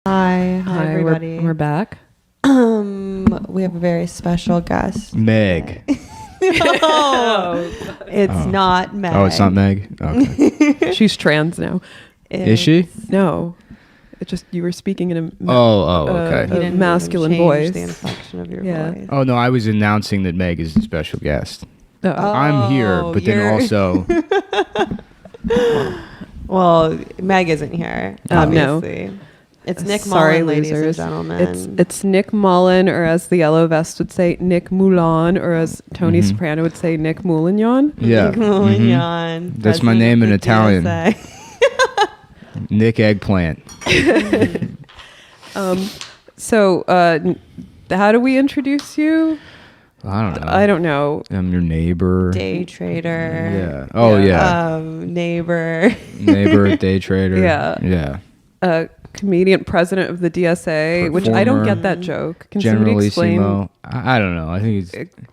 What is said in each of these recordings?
Hi everybody. We're back. We have a very special guest. Meg. No, it's not Meg. Oh, it's not Meg? Okay. She's trans now. Is she? No. It just, you were speaking in a Okay. You didn't masculine change voice. the inflection of your Yeah. voice. Oh, no, I was announcing that Meg is a special guest. Oh. I'm here, but then you're- also... Well, Meg isn't here, No. obviously. It's Nick Sorry, Mullen, ladies and losers. gentlemen. It's Nick Mullen, or as the Yellow Vest would say, Nick Moulin, or as Tony Soprano would say, Nick Moulignon. Yeah. Nick Mullen, That's my president name of in the Italian. DSA. Nick Eggplant. How do we introduce you? I don't know. I'm your neighbor. Day trader. Yeah. Oh, yeah. Neighbor. Neighbor, day trader. Yeah. Yeah. Comedian, president of the DSA, which I don't get that joke. Can somebody explain? I don't know. I think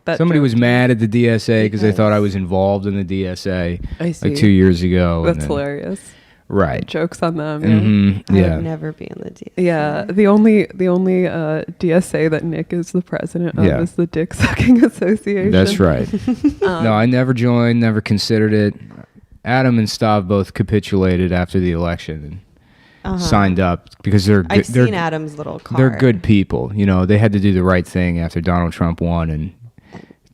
that somebody joke was to me? mad at the DSA because they thought I was involved in the DSA I see. like 2 years ago. That's hilarious. Right. Jokes on them. Mm-hmm. I Yeah. would never be in the DSA. Yeah, the only DSA that Nick is the president of is the Dick Sucking Association. That's right. No, I never joined, never considered it. Adam and Stav both capitulated after the election and signed up because they're good. I've seen Adam's little card. They're good people. You know, they had to do the right thing after Donald Trump won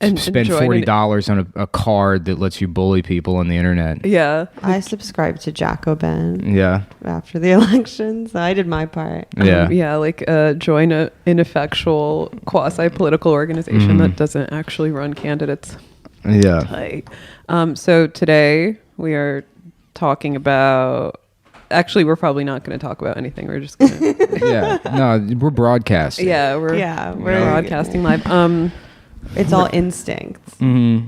and spend $40 on a card that lets you bully people on the internet. Yeah. I subscribed to Jacobin Yeah. after the election, so I did my part. Yeah. Join a ineffectual quasi-political organization that doesn't actually run candidates. Yeah. Tight. So today we are talking about. Actually, we're probably not going to talk about anything. We're just going to. Yeah. No, we're broadcasting. Yeah, we're broadcasting live. It's all instincts. Mm-hmm.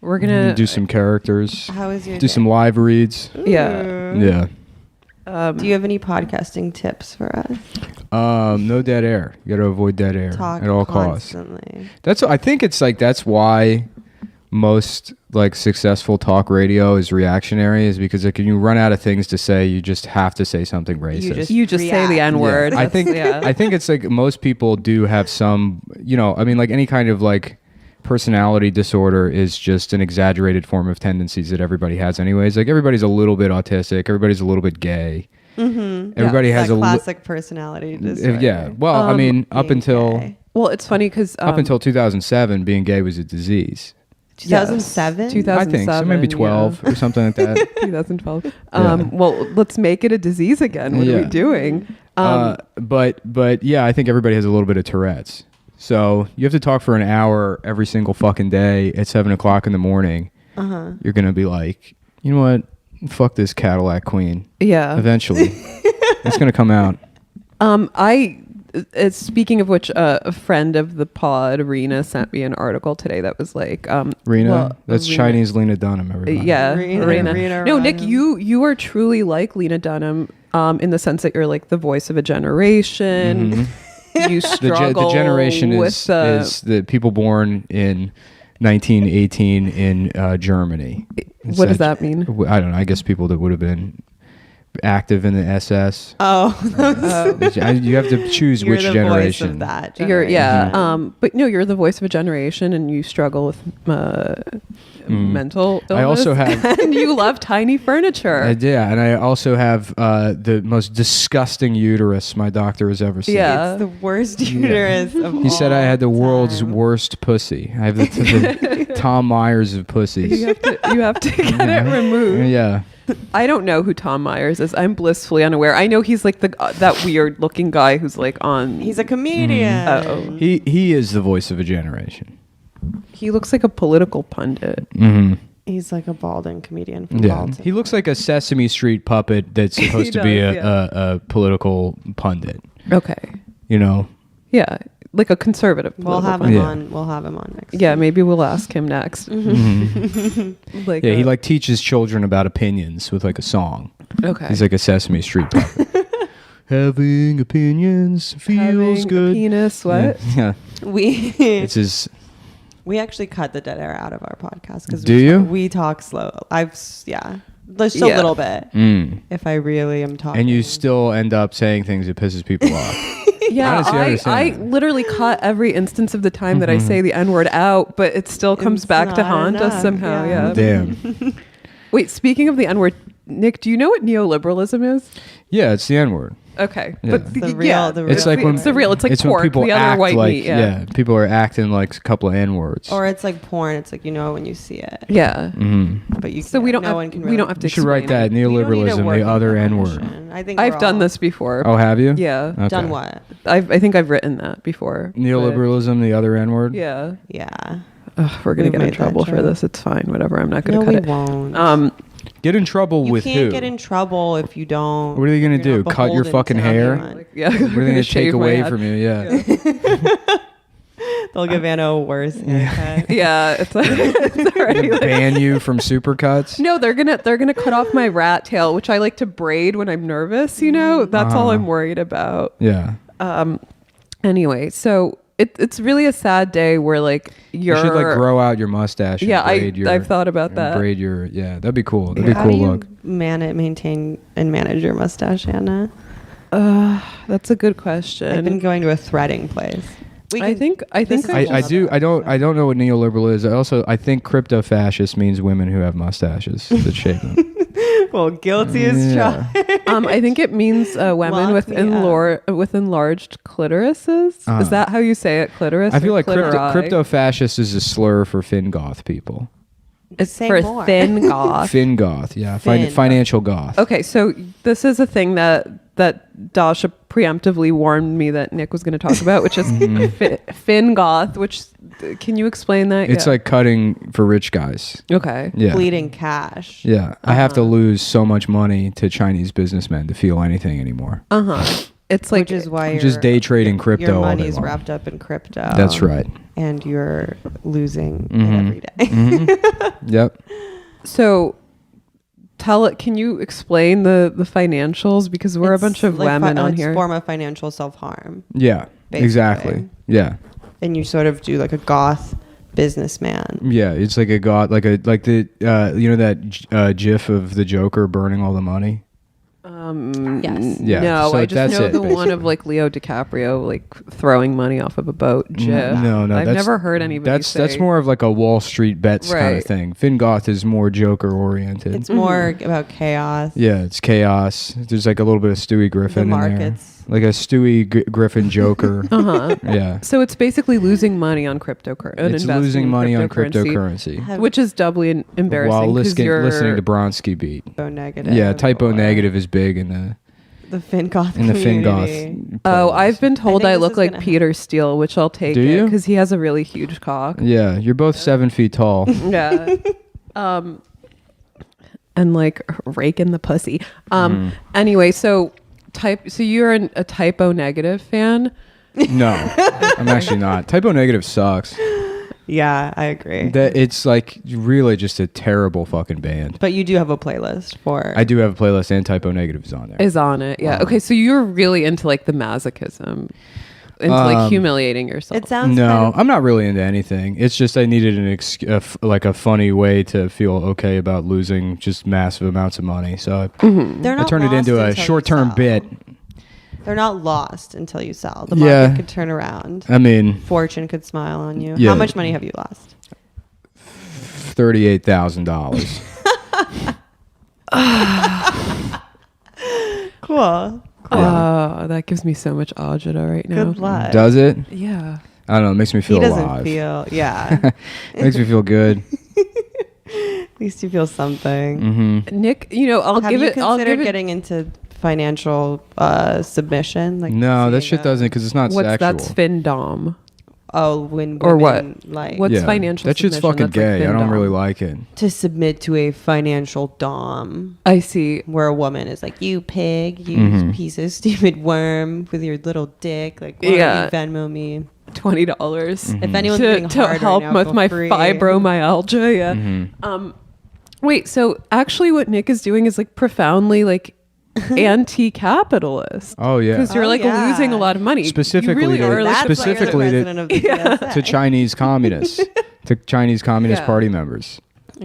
We're gonna do some characters. How is your Do day? some live reads. Yeah. Yeah. Do you have any podcasting tips for us? No dead air. You got to avoid dead air Talk at all costs. constantly. I think it's like that's why most like successful talk radio is reactionary, is because like when you run out of things to say, you just have to say something racist. You just say the react. N-word. Yeah. I think I think it's like most people do have some, I mean, like any kind of like personality disorder is just an exaggerated form of tendencies that everybody has anyways. Like everybody's a little bit autistic, everybody's a little bit gay. Mm-hmm. Everybody has that a classic personality disorder. Yeah. Well, I mean, up being until gay. Well, it's funny because up until 2007, being gay was a disease. 2007? 2007. I think so, maybe 12 or something like that. 2012. Yeah. Well, let's make it a disease again. What are we doing? But yeah, I think everybody has a little bit of Tourette's. So you have to talk for an hour every single fucking day at 7:00 in the morning. You're gonna be like, you know what? Fuck this Cadillac Queen. Yeah. Eventually, it's gonna come out. Speaking of which, a friend of the pod, Rena, sent me an article today that was like, Rena, that's Rena. Chinese Lena Dunham. Everybody. Yeah, Rena. No, Nick, you are truly like Lena Dunham, in the sense that you're like the voice of a generation. You struggle. The generation with is the people born in 1918 in Germany. What does that mean? I don't know. I guess people that would have been active in the SS. Oh. You have to choose You're which the generation. voice of that You're generation. but no, you're the voice of a generation, and you struggle with mental illness. I also have, and you love tiny furniture. and I also have the most disgusting uterus my doctor has ever seen. Yeah. It's the worst uterus of all He said I had the world's time. worst pussy. I have the Tom Myers of pussies. You have to get it removed. Yeah. I don't know who Tom Myers is. I'm blissfully unaware. I know he's like that weird looking guy who's like on. He's a comedian. Oh. He is the voice of a generation. He looks like a political pundit. Mm-hmm. He's like a balding comedian from Yeah, Baltimore. he looks like a Sesame Street puppet that's supposed to be a political pundit. Okay. Yeah, like a conservative. We'll have him political on. We'll have him on next. Yeah, maybe we'll ask him next. Like, Yeah, he like teaches children about opinions with like a song. Okay. He's like a Sesame Street puppet. Having opinions feels Having good. A penis, what? Yeah. It's his. We actually cut the dead air out of our podcast because Do you? we talk slow. Just a Yeah. little bit. If I really am talking. And you still end up saying things that pisses people off. Yeah, Honestly, I I understand. literally cut every instance of the time that I say the N-word out, but it still comes It's back to not haunt us enough, somehow. yeah. Yeah. Damn. Wait, speaking of the N-word, Nick, do you know what neoliberalism is? Yeah, it's the N-word. Okay, Yeah. but The real- the It's real like when it's the real. It's like when pork, people the other act white like meat. Yeah. people are acting like a couple of N-words. Or it's like porn. It's like, you know, when you see it. Yeah. But you So we don't no have, one can we don't have to you should write explain that it. We don't need a neoliberalism, the working other N-word. definition. I think I've we're done all this before. Oh, have you? Yeah. Okay. Done what? I think I've written that before. Neoliberalism, the other N-word. But yeah. Yeah. Ugh, we're gonna We've get in made that trouble for joke. this. It's fine. Whatever. I'm not gonna No, cut we it. won't. Get in trouble You with can't who? get in trouble if you don't. What are they gonna you're do? not Cut your beholden fucking to hair? anyone. Yeah. What are they gonna take away from you? Yeah. They'll give Anna a worse haircut. Yeah. It's already like, Ban you from supercuts. no, they're gonna cut off my rat tail, which I like to braid when I'm nervous. You know, that's all I'm worried about. Yeah. Anyway, so it's really a sad day where like You you're should like grow out your mustache. And Yeah, braid your, I've thought about and that. Braid your that'd be cool. That'd be a How cool do you look. maintain and manage your mustache, Anna? That's a good I've been question. going to a threading place. I think this is I another do. I don't. episode. I don't know what neoliberal is. I think crypto fascist means women who have mustaches that shave them. Well, guilty as Yeah. charged. I think it means women Lock with me up. with enlarged clitorises. Is that how you say it? Clitoris. I feel or like clitori? crypto fascist is a slur for Fingoth people. It's Say for more. thin goth. Fingoth, yeah, Fin. financial goth. Okay, so this is a thing that Dasha preemptively warned me that Nick was going to talk about, which is fin goth. Which can you explain that? It's Yeah. like cutting for rich guys. Okay. Yeah, Bleeding cash. yeah. I have to lose so much money to Chinese businessmen to feel anything anymore. It's like Which is why Just you're- day trading crypto Your all day money's long. wrapped up in crypto. That's right. And you're losing it every day. Yep. so. Can you explain the financials, because we're a bunch of women on here. It's a form of financial self-harm. Yeah. Basically. Exactly. Yeah. And you sort of do like a goth businessman. Yeah. It's like a god, like the you know that GIF of the Joker burning all the money. Yes. Yeah, No, so I just that's know it, the one basically. of like Leo DiCaprio like throwing money off of a boat. GIF. No, I've that's- never heard anybody. That's say- more of like a Wall Street bets kind of Right. thing. Fingoth is more Joker oriented. It's more about chaos. Yeah, it's chaos. There's like a little bit of Stewie Griffin The in there. markets. Like a Stewie Griffin Joker. Yeah. So it's basically losing money on cryptocurrency. It's losing money on cryptocurrency. which is doubly embarrassing. While 'cause you're listening to Bronski beat. Typo negative. Yeah, typo or negative is big in the Fingoth Fingoth. community. Oh, I've been told think I this look is like gonna Peter Steele, which I'll take Do you? because he has a really huge cock. Yeah, you're both 7 feet tall. Yeah. And like raking the pussy. Anyway, so you're a typo negative fan. No, I'm actually not. Typo negative sucks. Yeah, I agree. That it's like really just a terrible fucking band. But you do have a playlist for. I do have a playlist and typo negative is on there. Is on it. Yeah. Okay, so you're really into like the masochism. Into like humiliating yourself. It sounds. No, kind of, I'm not really into anything. It's just I needed like a funny way to feel okay about losing just massive amounts of money. So they're I not turned it lost into a until you short-term sell. bit. They're not lost until you sell. The Yeah. market could turn around. I mean, Fortune could smile on you. Yeah. How much money have you lost? $38,000. Cool. Oh, that gives me so much agita right now. Good luck. Does it? Yeah. I don't know. It makes me feel He doesn't alive. feel. Yeah. It makes me feel good. At least you feel something. Nick, I'll Have give you it. I'll considered give it. getting into financial submission? Like No, that seeing shit a- doesn't because it's not What's sexual. that's findom? Oh, when Or women, what? like What's financial That shit's submission? fucking That's like gay. I don't findom. really like it. to submit to a financial dom, I see. where a woman is like, "You pig, you piece of stupid worm with your little dick. Like, why Yeah. don't you Venmo me?" $20 If anyone's to being hard help right now, with feel my free. fibromyalgia. Yeah. Wait. So actually, what Nick is doing is like profoundly like anti-capitalist. Oh yeah. Because you're Oh, like yeah. losing a lot of money. Specifically you really to- are like That's specifically why you're to- the president of the TSA. to Chinese communists, to Chinese Communist Yeah. Party members.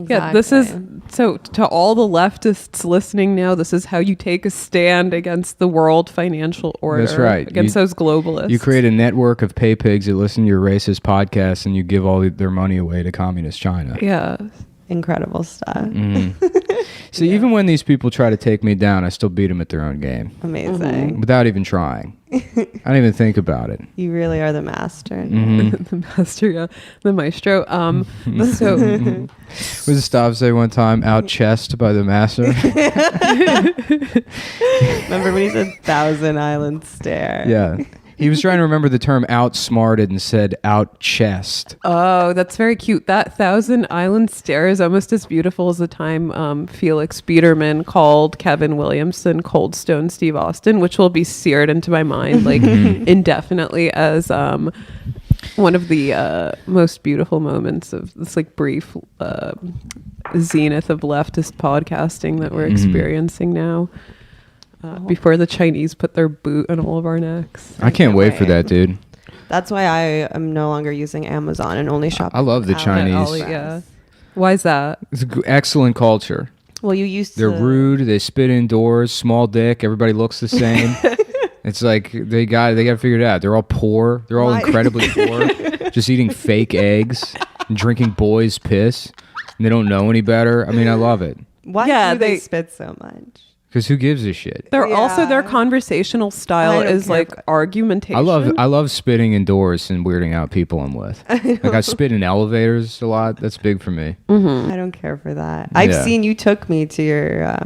Yeah, this is so to all the leftists listening now, this is how you take a stand against the world financial order. That's right. Against those globalists. You create a network of pay pigs that listen to your racist podcasts, and you give all their money away to communist China. Yeah. incredible stuff. So even when these people try to take me down, I still beat them at their own game. Amazing. Without even trying. I don't even think about it. You really are the master. The master, yeah. The maestro. So What did Stav say one time? Out chest by the master. Remember when he said Thousand Island Stare? Yeah. He was trying to remember the term outsmarted and said out chest. oh, that's very cute. That Thousand Island Stare is almost as beautiful as the time Felix Biederman called Kevin Williamson Cold Stone Steve Austin, which will be seared into my mind like indefinitely as one of the most beautiful moments of this like brief zenith of leftist podcasting that we're experiencing now. Before the Chinese put their boot on all of our necks. I can't wait for that, dude. That's why I am no longer using Amazon and only shop. I love the Chinese. Yeah. Why is that? It's excellent culture. Well, you used to. They're rude. They spit indoors. Small dick. Everybody looks the same. It's like they got to figure it out. They're all poor. They're all incredibly poor. Just eating fake eggs and drinking boys' piss. And they don't know any better. I mean, I love it. Why do they spit so much? Because who gives a shit? They're also their conversational style is like argumentation. I love spitting indoors and weirding out people I'm with. I spit in elevators a lot. That's big for me. I don't care for that. I've seen you took me to your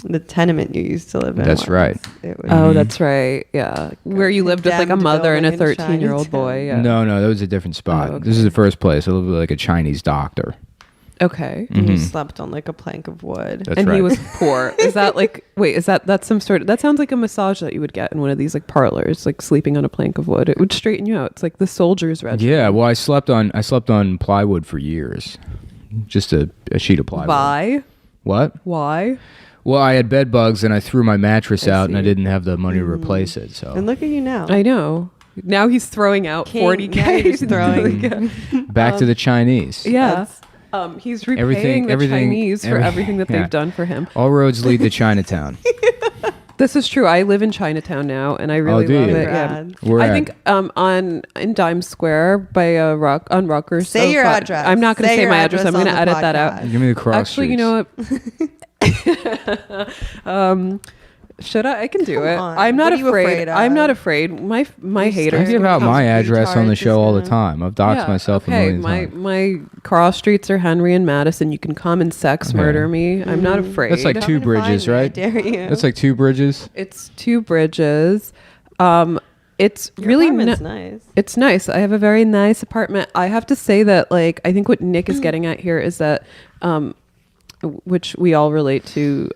the tenement you used to live in. That's right. That's right. Yeah, where you lived with like a mother and a 13-year-old boy. Yeah. No, that was a different spot. Oh, okay. This is the first place. I lived with like a Chinese doctor. Okay. And you slept on like a plank of wood. That's and right. he was poor. Is that like, wait, that's some sort of, that sounds like a massage that you would get in one of these like parlors, like sleeping on a plank of wood. It would straighten you out. It's like the soldier's regimen. Yeah, well, I slept on plywood for years. Just a sheet of plywood. Why? What? Why? Well, I had bed bugs and I threw my mattress out and I didn't have the money to replace it. So And look at you now. I know. Now he's throwing out King, 40K. now you're just throwing. back to the Chinese. Yeah. He's repaying the Chinese for everything that they've done for him. All roads lead to Chinatown. This is true. I live in Chinatown now, and I really do love you? it. Yeah. Where I at? think in Dime Square by on Rutgers. Say your address. I'm not going to say your my address. I'm address going to on the edit that out. podcast. Give me the cross Actually, streets. you know what? Should I? I can do it. on. I'm not What are you afraid. afraid of? I'm not afraid. My haters. I give out my Retard address on the show all the just time. I've doxed myself a million my times. my cross streets are Henry and Madison. You can come and sex murder me. I'm not afraid. That's like two bridges, I right? dare you. That's like two bridges. It's two bridges. It's Your really apartment's nice. It's nice. I have a very nice apartment. I have to say that, like, I think what Nick is getting at here is that, which we all relate to.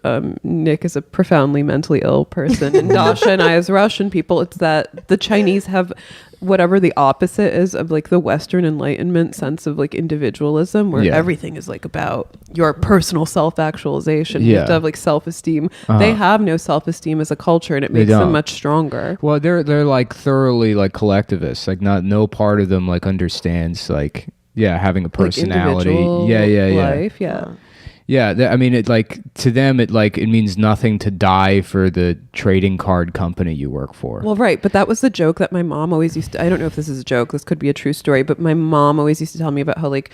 Nick is a profoundly mentally ill person, and Dasha and I, as Russian people, it's that the Chinese have whatever the opposite is of like the Western Enlightenment sense of like individualism, where everything is like about your personal self-actualization. You have to have like self-esteem. They have no self-esteem as a culture, and it makes them much stronger. Well, they're like thoroughly like collectivists. Like no part of them like understands like having a personality. Like life. Yeah. Yeah, I mean, it like to them, it means nothing to die for the trading card company you work for. Well, right, but that was the joke that my mom always used to. I don't know if this is a joke. This could be a true story, but my mom always used to tell me about how like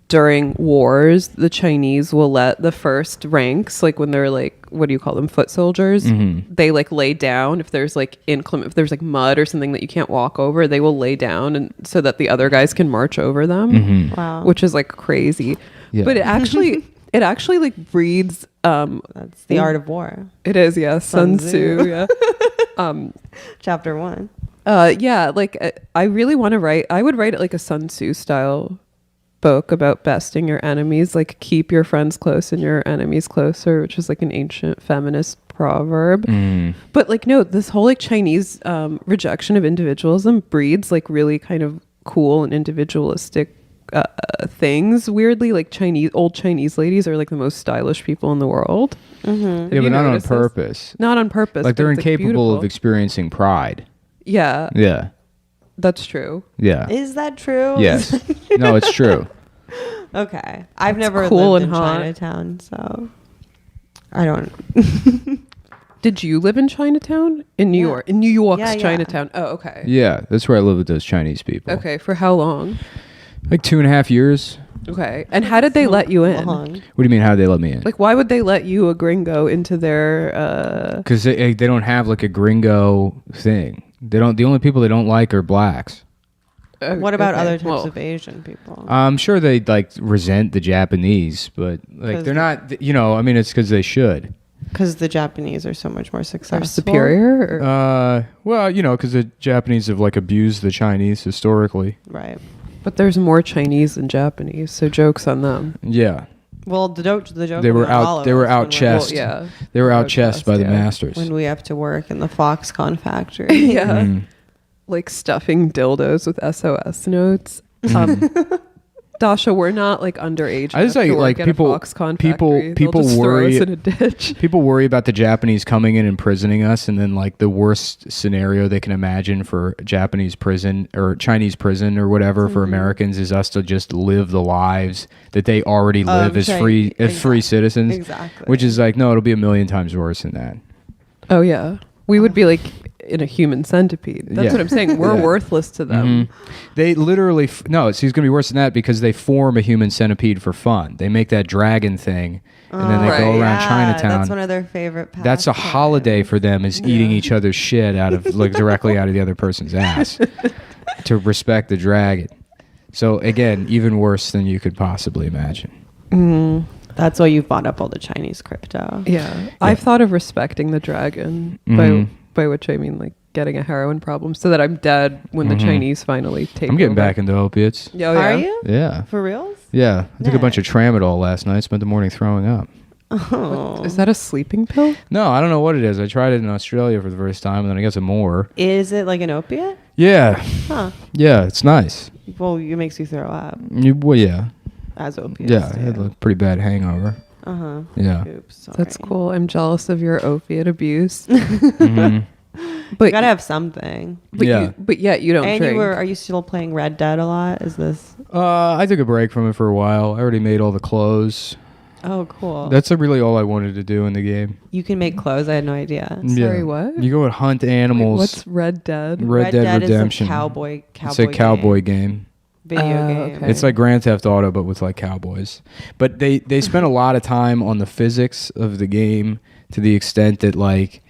during wars, the Chinese will let the first ranks, like when they're like, what do you call them, foot soldiers? They like lay down if there's like inclement, if there's like mud or something that you can't walk over, they will lay down and so that the other guys can march over them. Wow. Which is like crazy. Yeah. But it actually like breeds That's the art of war. it is, yeah. Sun Tzu, yeah. Chapter 1. Like I really want to write. I would write it like a Sun Tzu style book about besting your enemies, like keep your friends close and your enemies closer, which is like an ancient feminist proverb. But like no, this whole like Chinese rejection of individualism breeds like really kind of cool and individualistic things. Weirdly, like old Chinese ladies are like the most stylish people in the world. Yeah, but not on purpose. Not on purpose. Like they're but it's, incapable of beautiful. experiencing pride. Yeah, Yeah. that's true. Yeah. Is that true? Yes. No, it's true. Okay. I've never cool lived and in hot. Chinatown, so I don't. Did you live in Chinatown? In New Yeah. York? In New York's Yeah, yeah. Chinatown. Oh, okay. Yeah, that's where I live with those Chinese people. Okay, for how long? Like 2.5 years. Okay. And how did they let you in? Long. What do you mean? How did they let me in? Like, why would they let you, a gringo, into their... Because they don't have like a gringo thing. They don't. The only people they don't like are blacks. What about okay, other types well, of Asian people? I'm sure they like resent the Japanese, but like 'Cause they're not. You know, I mean, it's because they should. Because the Japanese are so much more successful. They're superior? Or? Well, you know, because the Japanese have like abused the Chinese historically. Right. But there's more Chinese than Japanese, so joke's on them. Yeah, Well, the joke they were about all out. of They were us when out we're- chest. Well, yeah. They were out Out chest chest, by the yeah. masters. when we have to work in the Foxconn factory. Yeah. Mhm. Like stuffing dildos with SOS notes. Mhm. Dasha, we're not like underage. I just enough to like work at a people. Foxconn People. factory. They'll People just throw worry. us in a ditch. People worry about the Japanese coming in and imprisoning us, and then like the worst scenario they can imagine for Japanese prison or Chinese prison or whatever for Americans is us to just live the lives that they already live as free citizens. Exactly. Which is like, no, it'll be a million times worse than that. Oh yeah, we would be like in a human centipede. That's Yeah. what I'm saying. We're Yeah. worthless to them. Mhm. They literally no, it's going to be worse than that because they form a human centipede for fun. They make that dragon thing, and then they go Right. around Chinatown. That's one of their favorite That's a pastimes. holiday for them, is eating each other's shit out of like directly out of the other person's ass to respect the dragon. So again, even worse than you could possibly imagine. That's why you bought up all the Chinese crypto. Yeah. I've thought of respecting the dragon, Mhm. by which I mean like getting a heroin problem, so that I'm dead when the Chinese finally take. I'm getting over. back into opiates. Oh, yeah. Are you? Yeah. For reals? Yeah. I took a bunch of Nice. tramadol last night, spent the morning throwing up. Oh. Is that a sleeping pill? No, I don't know what it is. I tried it in Australia for the first time, and then I got some more. Is it like an opiate? Yeah. Huh. Yeah, it's nice. Well, it makes you throw up Well, yeah. as opiates. Yeah, I had a pretty bad hangover. Uh-huh. Yeah. Oops. Sorry. That's cool. I'm jealous of your opiate abuse. Mhm. But You gotta have something. Yeah. but yet you don't And drink. are you still playing Red Dead a lot? Is this? I took a break from it for a while. I already made all the clothes. Oh, cool. That's really all I wanted to do in the game. You can make clothes. I had no idea. Sorry, what? You go and hunt Wait, animals. what's Red Dead? Red Dead Redemption. is a cowboy It's a cowboy game. video game. Okay. It's like Grand Theft Auto, but with like cowboys. But they spent a lot of time on the physics of the game to the extent that like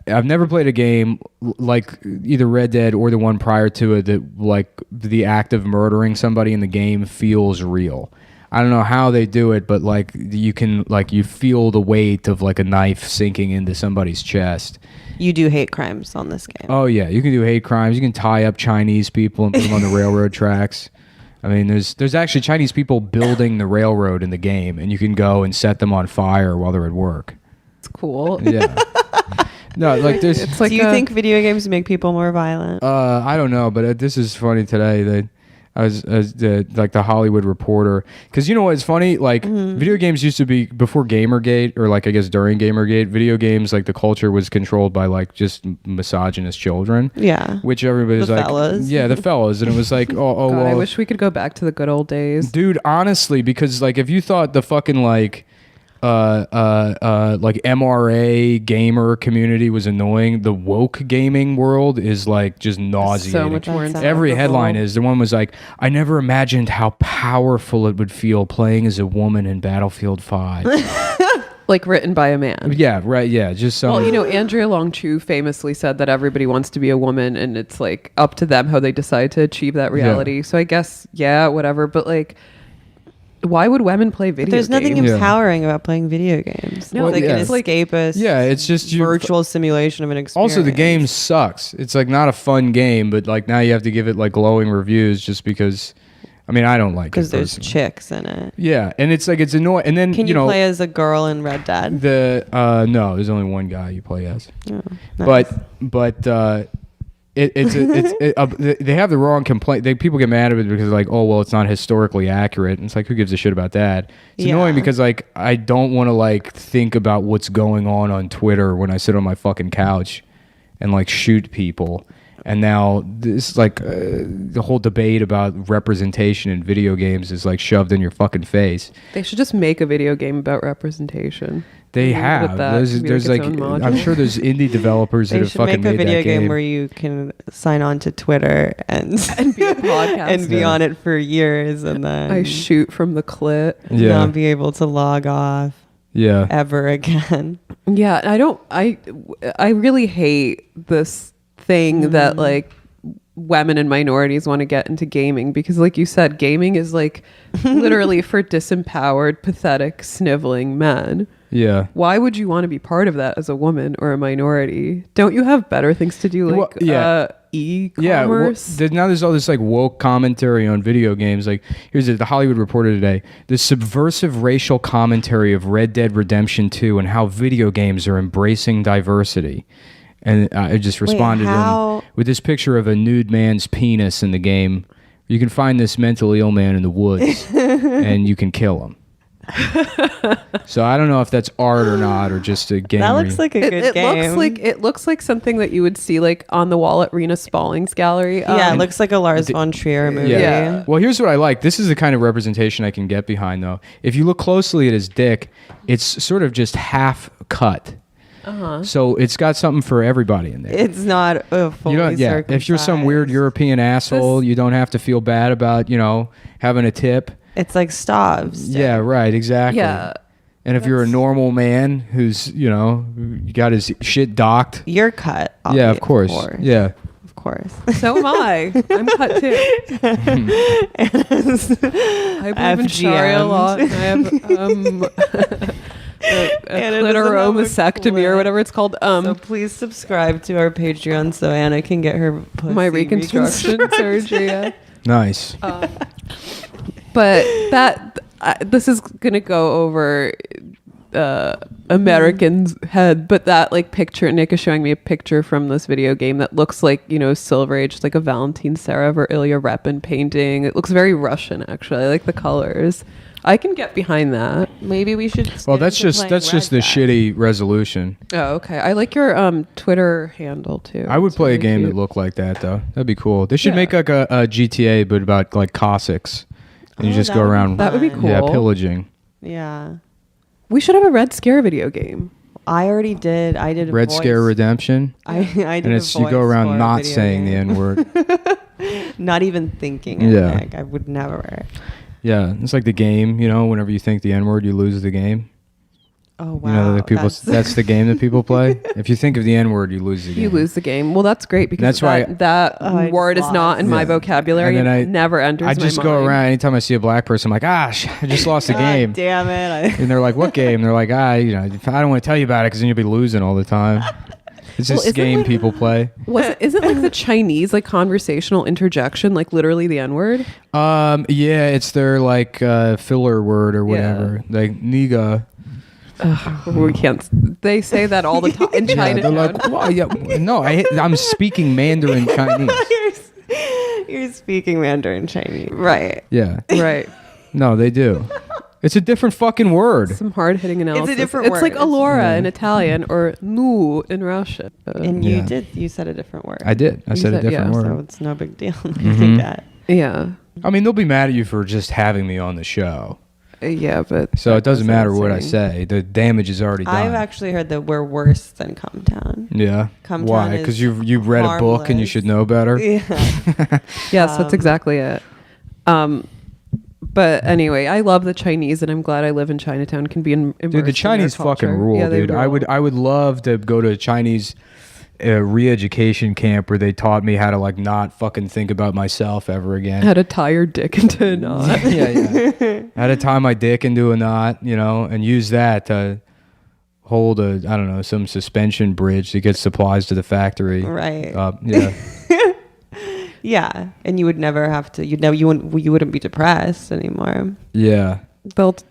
I've never played a game like either Red Dead or the one prior to it that like the act of murdering somebody in the game feels real. I don't know how they do it, but like you can like you feel the weight of like a knife sinking into somebody's chest. You do hate crimes on this game. Oh yeah, you can do hate crimes. You can tie up Chinese people and put them on the railroad tracks. I mean, there's actually Chinese people building the railroad in the game, and you can go and set them on fire while they're at work. It's cool. Yeah. No, like there's. It's like do you think video games make people more violent? I don't know, but this is funny today that I was like the Hollywood Reporter, because you know what's funny, like video games used to be before Gamergate, or like I guess during Gamergate, video games like the culture was controlled by like just misogynist children. Yeah. Which everybody's The like, fellas. yeah, the fellas, and it was like, oh, God, well, I wish we could go back to the good old days. dude, honestly, because like if you thought the fucking like MRA gamer community was annoying, the woke gaming world is like just nauseating. So much more That's insufferable. Every headline is, the one was like, I never imagined how powerful it would feel playing as a woman in Battlefield 5. like written by a man. Yeah, right, yeah, just some. Well, you know, Andrea Long Chu famously said that everybody wants to be a woman, and it's like up to them how they decide to achieve that reality. So I guess, yeah, whatever. But like, why would women play video There's nothing games? Yeah. empowering about playing video games. No, It's like yeah. an It's like- escapist. Yeah, it's just you- virtual simulation of an experience. Also, the game sucks. It's like not a fun game, but like now you have to give it like glowing reviews just because. I mean, I don't like it because there's personally. chicks in it. Yeah, and it's like it's annoying. And then Can you know play as a girl in Red Dead? the no, there's only one guy you play as. Oh, nice. But they have the wrong complaint. People get mad at it because like, oh well, it's not historically accurate. And it's like, who gives a shit about that? It's Yeah. annoying because like I don't want to like think about what's going on Twitter when I sit on my fucking couch and like shoot people. And now this like the whole debate about representation in video games is like shoved in your fucking face. They should just make a video game about representation. They Leave it at have. that. There's Maybe like, its own I'm module. sure there's indie developers that They have should fucking make a made video that game game. where you can sign on to Twitter and be a podcast. and be on it for years, and then I shoot from the clit. Yeah. not be able to log off Yeah. ever again. Yeah, I really hate this thing that like women and minorities want to get into gaming, because like you said, gaming is like literally for disempowered, pathetic, sniveling men. Yeah. Why would you want to be part of that as a woman or a minority? Don't you have better things to do, like Well, yeah. e-commerce? Now there's all this like woke commentary on video games. Like here's the Hollywood Reporter today: the subversive racial commentary of Red Dead Redemption 2 and how video games are embracing diversity. And I just responded to how- him with this picture of a nude man's penis in the game. You can find this mentally ill man in the woods, and you can kill him. So I don't know if that's art or not, or just a game. That looks like a good it game. looks like something that you would see like on the wall at Rena Spalling's gallery. Yeah, it looks like a Lars von Trier movie. Yeah. Well, here's what I like. This is the kind of representation I can get behind, though. If you look closely at his dick, it's sort of just half cut. So it's got something for everybody in there. It's not a fully You don't, yeah. If you're some weird circumcised. European asshole, you don't have to feel bad about, having a tip. It's like Stavs. Yeah, right, exactly. Yeah. And if you're a normal man who's, got his shit docked. You're cut. Yeah, of course. Yeah. Of course. So am I. I'm cut too. I believe in Sharia law. And I have Anna a doesn't have a clitoromastectomy or clit. whatever it's called. So please subscribe to our Patreon so Anna can get her pussy My reconstruction surgery. Yeah. Nice. But this is gonna go over Americans' head. But that like picture, Nick is showing me a picture from this video game that looks like Silver Age, like a Valentin Serev or Ilya Repin painting. It looks very Russian, actually. I like the colors. I can get behind that. Maybe we should. Well, that's just the shitty resolution. Oh, okay. I like your Twitter handle too. I would It's play a really game cute. that looked like that, though. That'd be cool. They should Yeah. make like a GTA, but about like Cossacks, and you Oh, just that go would be around. That would be fun. cool. Yeah, pillaging. Yeah, We should have a Red Scare video game. I already did. I did. A Red voice. Scare Redemption, I did. and a it's you go voice for around a not video saying the game. N word. Not even thinking. It, Yeah. Nick. I would never. Yeah, it's like the game. Whenever you think the N word, you lose the game. Oh wow. The people. That's the game that people play. If you think of the N word, you lose the game. You lose the game. Well, that's great because That's why- that I word is just not in my Yeah. vocabulary. And then It never enters I my just mind. go around anytime I see a black person. I'm like, gosh, I just lost the God game. Damn it. And they're like, what game? They're like, I don't want to tell you about it because then you'll be losing all the time. It's Well, this isn't game like- people play. Is it like the Chinese like conversational interjection, like literally the N word? Yeah, it's their like filler word or whatever. Like niga. We can't. They say that all the time in Yeah, China. they're like, well, yeah, no, I'm speaking Mandarin Chinese. You're speaking Mandarin Chinese, right? Yeah, Right. no, they do. It's a different fucking word. Some hard hitting analysis. different It's like word. allora Yeah. in Italian or nu in Russian. And Yeah. you said a different word. I did. I said a said- different yeah, So word. it's no big deal. I Mhm. think that. yeah. I mean, they'll be mad at you for just having me on the show. Yeah, but So it doesn't that's matter what I insane. say. The damage is already done. I've actually heard that we're worse than Cometown. Yeah. Come Why? Town Because is you've read a book and you harmless. should know better. Yeah. Yes, that's exactly it. But anyway, I love the Chinese, and I'm glad I live in Chinatown. Can be immersed Dude, the in their Chinese fucking culture. rule, Yeah, they dude. rule. I would love to go to a Chinese re-education camp where they taught me how to like not fucking think about myself ever again. How to tie your dick into a knot. yeah. How to tie my dick into a knot, and use that to hold some suspension bridge to get supplies to the factory. Right. Yeah. Yeah, and you would never have to. You wouldn't be depressed anymore. Yeah.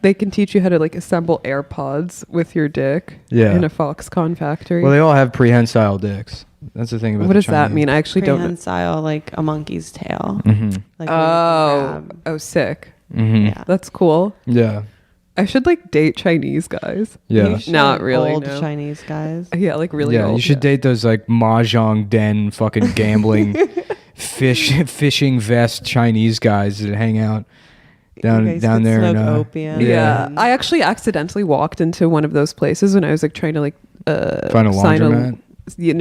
They can teach you how to like assemble AirPods with your dick. Yeah. In a Foxconn factory. Well, they all have prehensile dicks. That's the thing about What the does that Chinese. mean? I actually don't know. Prehensile, like a monkey's tail. Mhm. Like Oh, sick. Mhm. Yeah. That's cool. Yeah. I should like date Chinese guys. Yeah. You should, Not really, old no. Chinese guys. Yeah, like really Yeah, old. you should date those like mahjong den fucking gambling fishing vest Chinese guys that hang out You down guys down could there smoke in, opium. Yeah. and- I actually accidentally walked into one of those places when I was like trying to like Find a sign laundromat?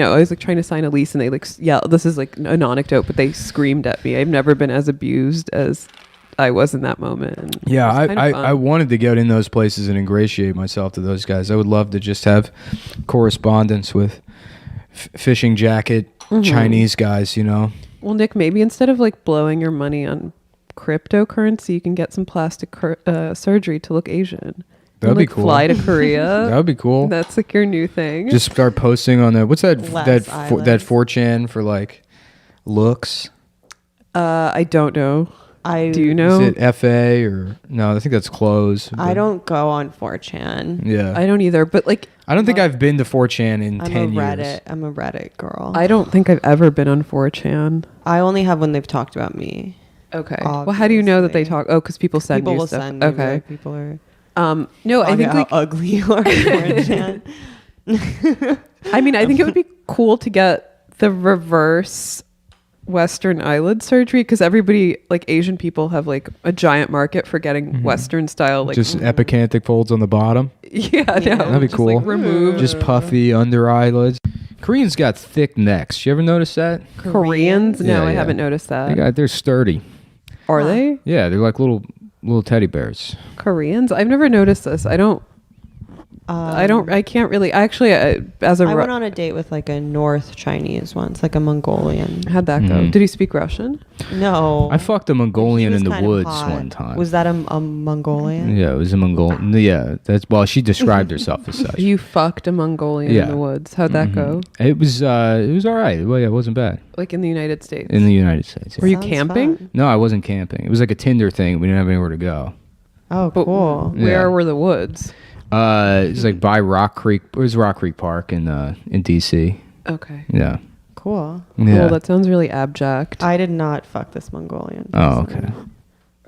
I was like trying to sign a lease, and they like this is like an anecdote, but they screamed at me. I've never been as abused as I was in that moment. And Yeah, it was kind of I fun. wanted to get in those places and ingratiate myself to those guys. I would love to just have correspondence with fishing jacket Chinese guys, you know. Well, Nick, maybe instead of like blowing your money on cryptocurrency, you can get some plastic surgery to look Asian. That'd And, be like, cool. Fly to Korea. That would be cool. That's like your new thing. Just start posting on the what's that Less that islands. 4chan for like looks. I don't know. Do you I know? Is it FA or no? I think that's closed. I but- don't go on 4chan. Yeah, I don't either. But like, I don't think I've been to 4chan in I'm 10 a Reddit. years. I'm a Reddit girl. I don't think I've ever been on 4chan. I only have when they've talked about me. Okay. Well, how do you know that they Obviously. talk? Oh, because people send People you will stuff. send me. Okay. Like, people are. No, I think how like ugly you are on 4chan. I mean, I think it would be cool to get the reverse Western eyelid surgery, because everybody, like Asian people, have like a giant market for getting Western style, like Just epicanthic folds on the bottom. yeah, no, That'd be just, cool. Like, remove Just puffy under eyelids. Koreans got thick necks. You ever notice that? Koreans. No, Yeah, I yeah. haven't noticed that. They're sturdy. Are they Yeah, they're like little teddy bears. Koreans? I've never noticed this. I can't really. Actually, as a I went on a date with like a North Chinese once, like a Mongolian. how'd that go? Mhm. Did he speak Russian? No, I fucked a Mongolian He was in the kind of woods hot. one time. Was that a Mongolian? Yeah, it was a Mongolian. Yeah, that's well. She described herself as such. You fucked a Mongolian Yeah. in the woods. How'd that go? It was all right. Well, yeah, it wasn't bad Like in the United States? in the United States. Were you Sounds camping? fun. No, I wasn't camping. It was like a Tinder thing. We didn't have anywhere to go. Oh, But cool. Yeah. where were the woods? It's like by Rock Creek. It was Rock Creek Park in DC. Okay. Yeah. Cool. Yeah. Cool. That sounds really abject. I did not fuck this Mongolian. Oh, person.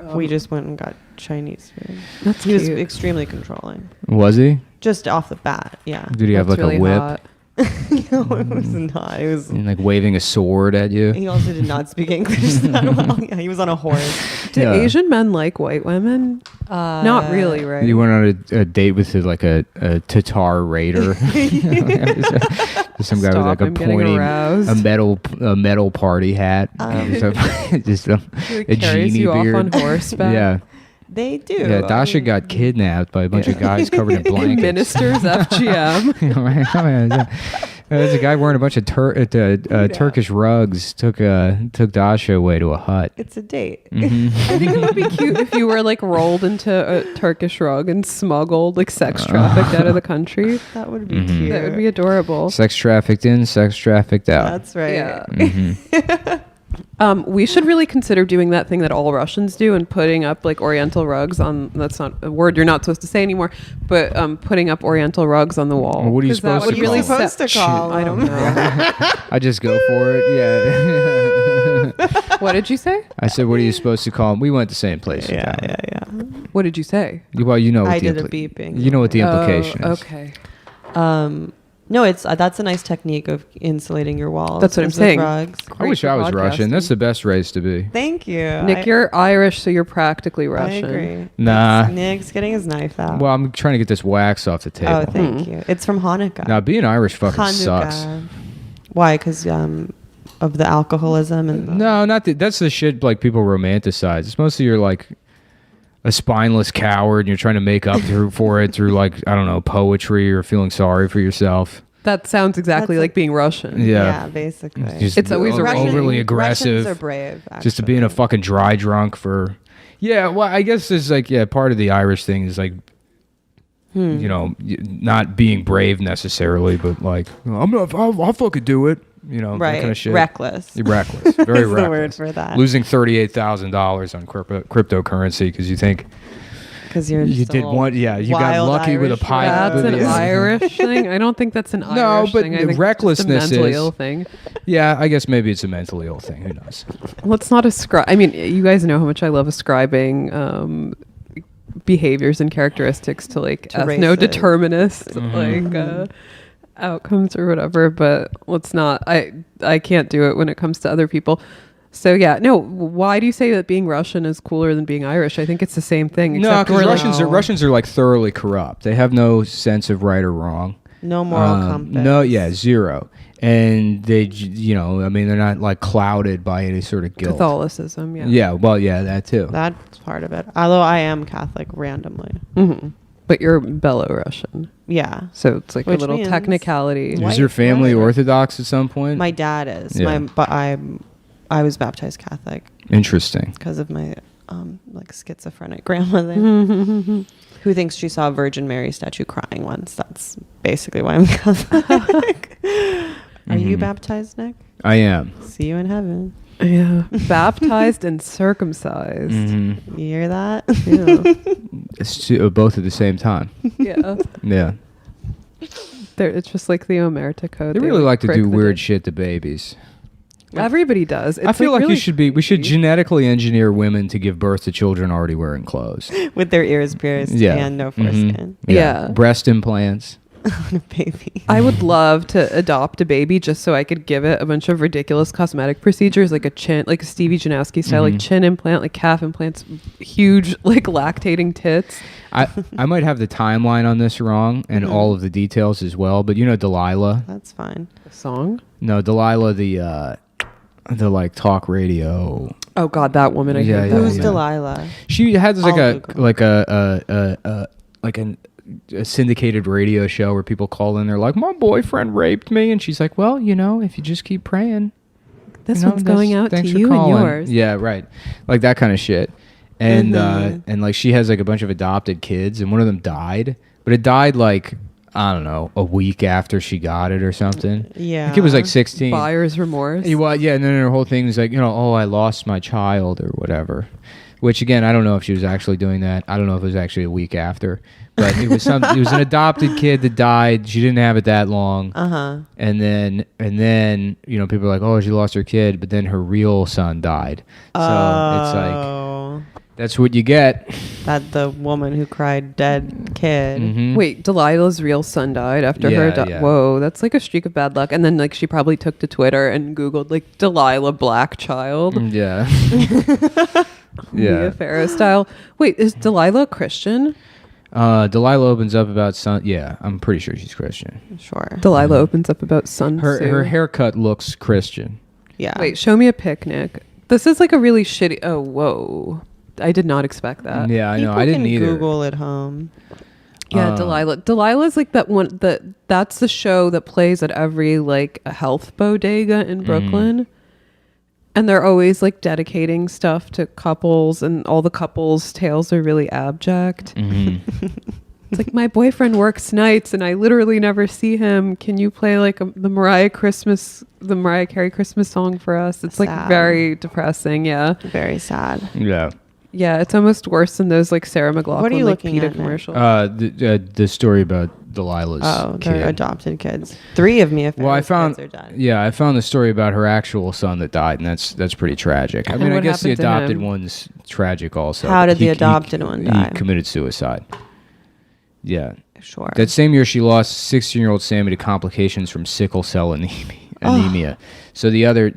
okay. We just went and got Chinese food. That's He was cute. extremely controlling. Was he? Just off the bat, yeah. Did he have That's like really a whip hot. No, it was not. It was. and like waving a sword at you? He also did not speak English that well. Yeah, he was on a horse. Do Yeah. Asian men like white women? Not really, right? You went on a date with like a Tatar raider. Some guy with Stop, like a I'm getting pointy aroused. a metal party hat. Just a He carries genie you beard. off on horseback. Yeah. They do. Yeah, I Dasha mean, got kidnapped by a bunch of guys covered in blankets. Ministers FGM. You know, right? Oh, yeah. There's a guy wearing a bunch of Turkish rugs. Took Dasha away to a hut. It's a date. Mhm. I think it would be cute if you were like rolled into a Turkish rug and smuggled, like sex trafficked out of the country. That would be Mhm. cute. That would be adorable. Sex trafficked in, sex trafficked out. That's right. Yeah. Mhm. We should really consider doing that thing that all Russians do and putting up like Oriental rugs on. That's not a word you're not supposed to say anymore, but putting up Oriental rugs on the wall. Well, what are you 'Cause that supposed would to really call supposed to call I don't them? know. I just go for it. Yeah. What did you say? I said, "What are you supposed to call them?" We went the same place. in Yeah, town. yeah. What did you say? Well, you know. What I the did a beeping. You know what the implication Oh, is. okay. No, it's that's a nice technique of insulating your walls. That's what I'm with saying. Rugs. I wish I was Russian. That's the best race to be. Thank you, Nick, you're Irish, so you're practically I Russian. agree. Nah. Nick's getting his knife out. Well, I'm trying to get this wax off the table. Oh, thank you. It's from Hanukkah. Now, being Irish fucking Hanukkah. sucks. Why? Because of the alcoholism and the, No, not that. That's the shit like people romanticize. It's mostly you're like a spineless coward and you're trying to make up for it through like, I don't know, poetry or feeling sorry for yourself. That sounds exactly That's like being Russian. Yeah. basically. Just It's always a Russian- overly aggressive. Russians are brave. Just to being a actually. fucking dry drunk for. Yeah, well, I guess it's like, yeah, part of the Irish thing is like, you know, not being brave necessarily, but like, I'll fucking do it. You know, right. that kind of shit. Reckless. You're reckless. Very is reckless. the word for that. Losing $38,000 on cryptocurrency because you think Because you're you just a did little one. Yeah, you got wild lucky with a Irish pipe. rat. That's an Yeah. Irish thing. I don't think that's an No, Irish but thing. I think recklessness it's just a mentally is- ill thing. Yeah, I guess maybe it's a mentally ill thing. Who knows? Let's not ascribe. I mean, you guys know how much I love ascribing behaviors and characteristics to like To race ethno-determinist like outcomes or whatever, but let's not. I can't do it when it comes to other people. So yeah, no. Why do you say that being Russian is cooler than being Irish? I think it's the same thing. No, because we're Russians are like thoroughly corrupt. They have no sense of right or wrong. No moral compass. No, yeah, zero. And they, you know, I mean, they're not like clouded by any sort of guilt. Catholicism, yeah. Yeah, well, yeah, that too. That's part of it. Although I am Catholic randomly. Mm-hmm. But you're Belorussian. Yeah. So it's like Which a little means technicality. White Was your family whatever. Orthodox at some point? My dad is. Yeah. But I was baptized Catholic Interesting. because of my like schizophrenic grandmother who thinks she saw a Virgin Mary statue crying once. That's basically why I'm Catholic. Are you baptized, Nick? I am. See you in heaven. Yeah. Baptized and circumcised. You hear that? Yeah. It's both at the same time. Yeah. Yeah. It's just like the Omerta code. They really like to break do the weird day. shit to babies. Everybody does. I feel like really we should creepy. genetically engineer women to give birth to children already wearing clothes. With their ears pierced Yeah. and no foreskin. Yeah. Breast implants. On a baby. I would love to adopt a baby just so I could give it a bunch of ridiculous cosmetic procedures, like a chin, like a Stevie Janowski style, like chin implant, like calf implants, huge, like lactating tits. I might have the timeline on this wrong and all of the details as well, but you know Delilah? That's fine. Song? No, Delilah, the like talk radio. Oh God, that woman! I Yeah, hate yeah, that Who's woman. Delilah? She had this I'll Google. like a syndicated radio show where people call in. They're like, "My boyfriend raped me," and she's like, "Well, you know, if you just keep praying, This you know, one's going out to thanks for you and calling." yours. Yeah, right. Like that kind of shit. And and like she has like a bunch of adopted kids, and one of them died, but it died like I don't know, a week after she got it or something. Yeah. The kid was like 16. Buyer's remorse. Well, yeah, and then her whole thing is like, you know, oh, I lost my child or whatever. Which again, I don't know if she was actually doing that. I don't know if it was actually a week after, but it was it was an adopted kid that died. She didn't have it that long. And then you know, people are like, oh, she lost her kid, but then her real son died. So it's like that's what you get. That the woman who cried dead kid. Mhm. Wait, Delilah's real son died after Yeah, her. yeah. Whoa, that's like a streak of bad luck. And then like she probably took to Twitter and Googled like Delilah black child. Yeah. Mia Farrow style. Wait, is Delilah Christian? Delilah opens up about son. Yeah, I'm pretty sure she's Christian. Sure. Delilah opens up about Sun Tzu. Her haircut looks Christian. Yeah. Wait, show me a picnic. This is like a really shitty. Oh, whoa. I did not expect that. Yeah, I know. People I didn't can either. Google at home. Yeah, Delilah. Delilah's like that one. That's the show that plays at every like a health bodega in Brooklyn, and they're always like dedicating stuff to couples, and all the couples' tales are really abject. It's like my boyfriend works nights, and I literally never see him. Can you play like the Mariah Carey Christmas song for us? It's like Sad. very depressing. Yeah, Very sad. Yeah. yeah. It's almost worse than those like Sarah McLachlan What are you like looking PETA at now? commercials. The story about Delilah's Oh, kid. they're adopted kids. 3 of Mia Well, I Farrow's found kids are dead. I found the story about her actual son that died, and that's pretty tragic. I And mean, I what guess the happened to adopted him? one's tragic also. How did the He adopted one die? He committed suicide. Yeah. Sure. That same year, she lost 16-year-old Sammy to complications from sickle cell anemia. So the other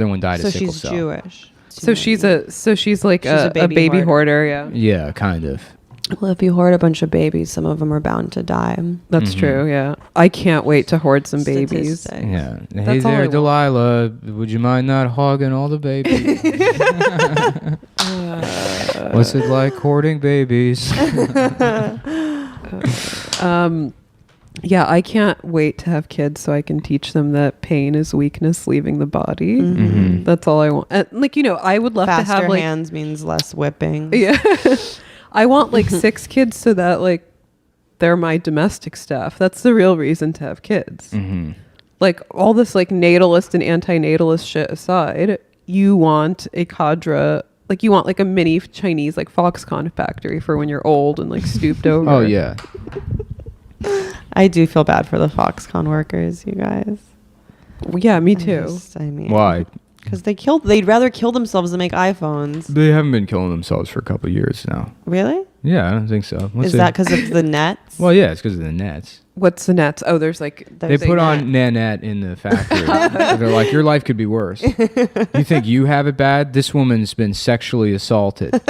one died so of sickle she's cell. Jewish. So she's like She's a baby hoarder. Yeah, Yeah, kind of. Well, if you hoard a bunch of babies, some of them are bound to die. that's true. Yeah, I can't wait to hoard some babies. Statistics. Yeah. Hey That's all I there, want. Delilah. Would you mind not hogging all the babies? What's it like hoarding babies? Yeah, I can't wait to have kids so I can teach them that pain is weakness leaving the body. That's all I want. And, like, you know, I would love Faster to have like hands means less whipping. yeah. I want like 6 kids so that like they're my domestic staff. That's the real reason to have kids. Like all this like natalist and antinatalist shit aside, you want a cadre, like you want like a mini Chinese like Foxconn factory for when you're old and like stooped over. Oh yeah. I do feel bad for the Foxconn workers, you guys. Yeah, me too. I mean, Why? Because they'd rather kill themselves than make iPhones. They haven't been killing themselves for a couple of years now. Really? Yeah, I don't think so. Is that because of the nets? Well, yeah, it's because of the nets. What's the nets? Oh, there's like They put on Nanette in the factory. They're like, your life could be worse. You think you have it bad? This woman's been sexually assaulted.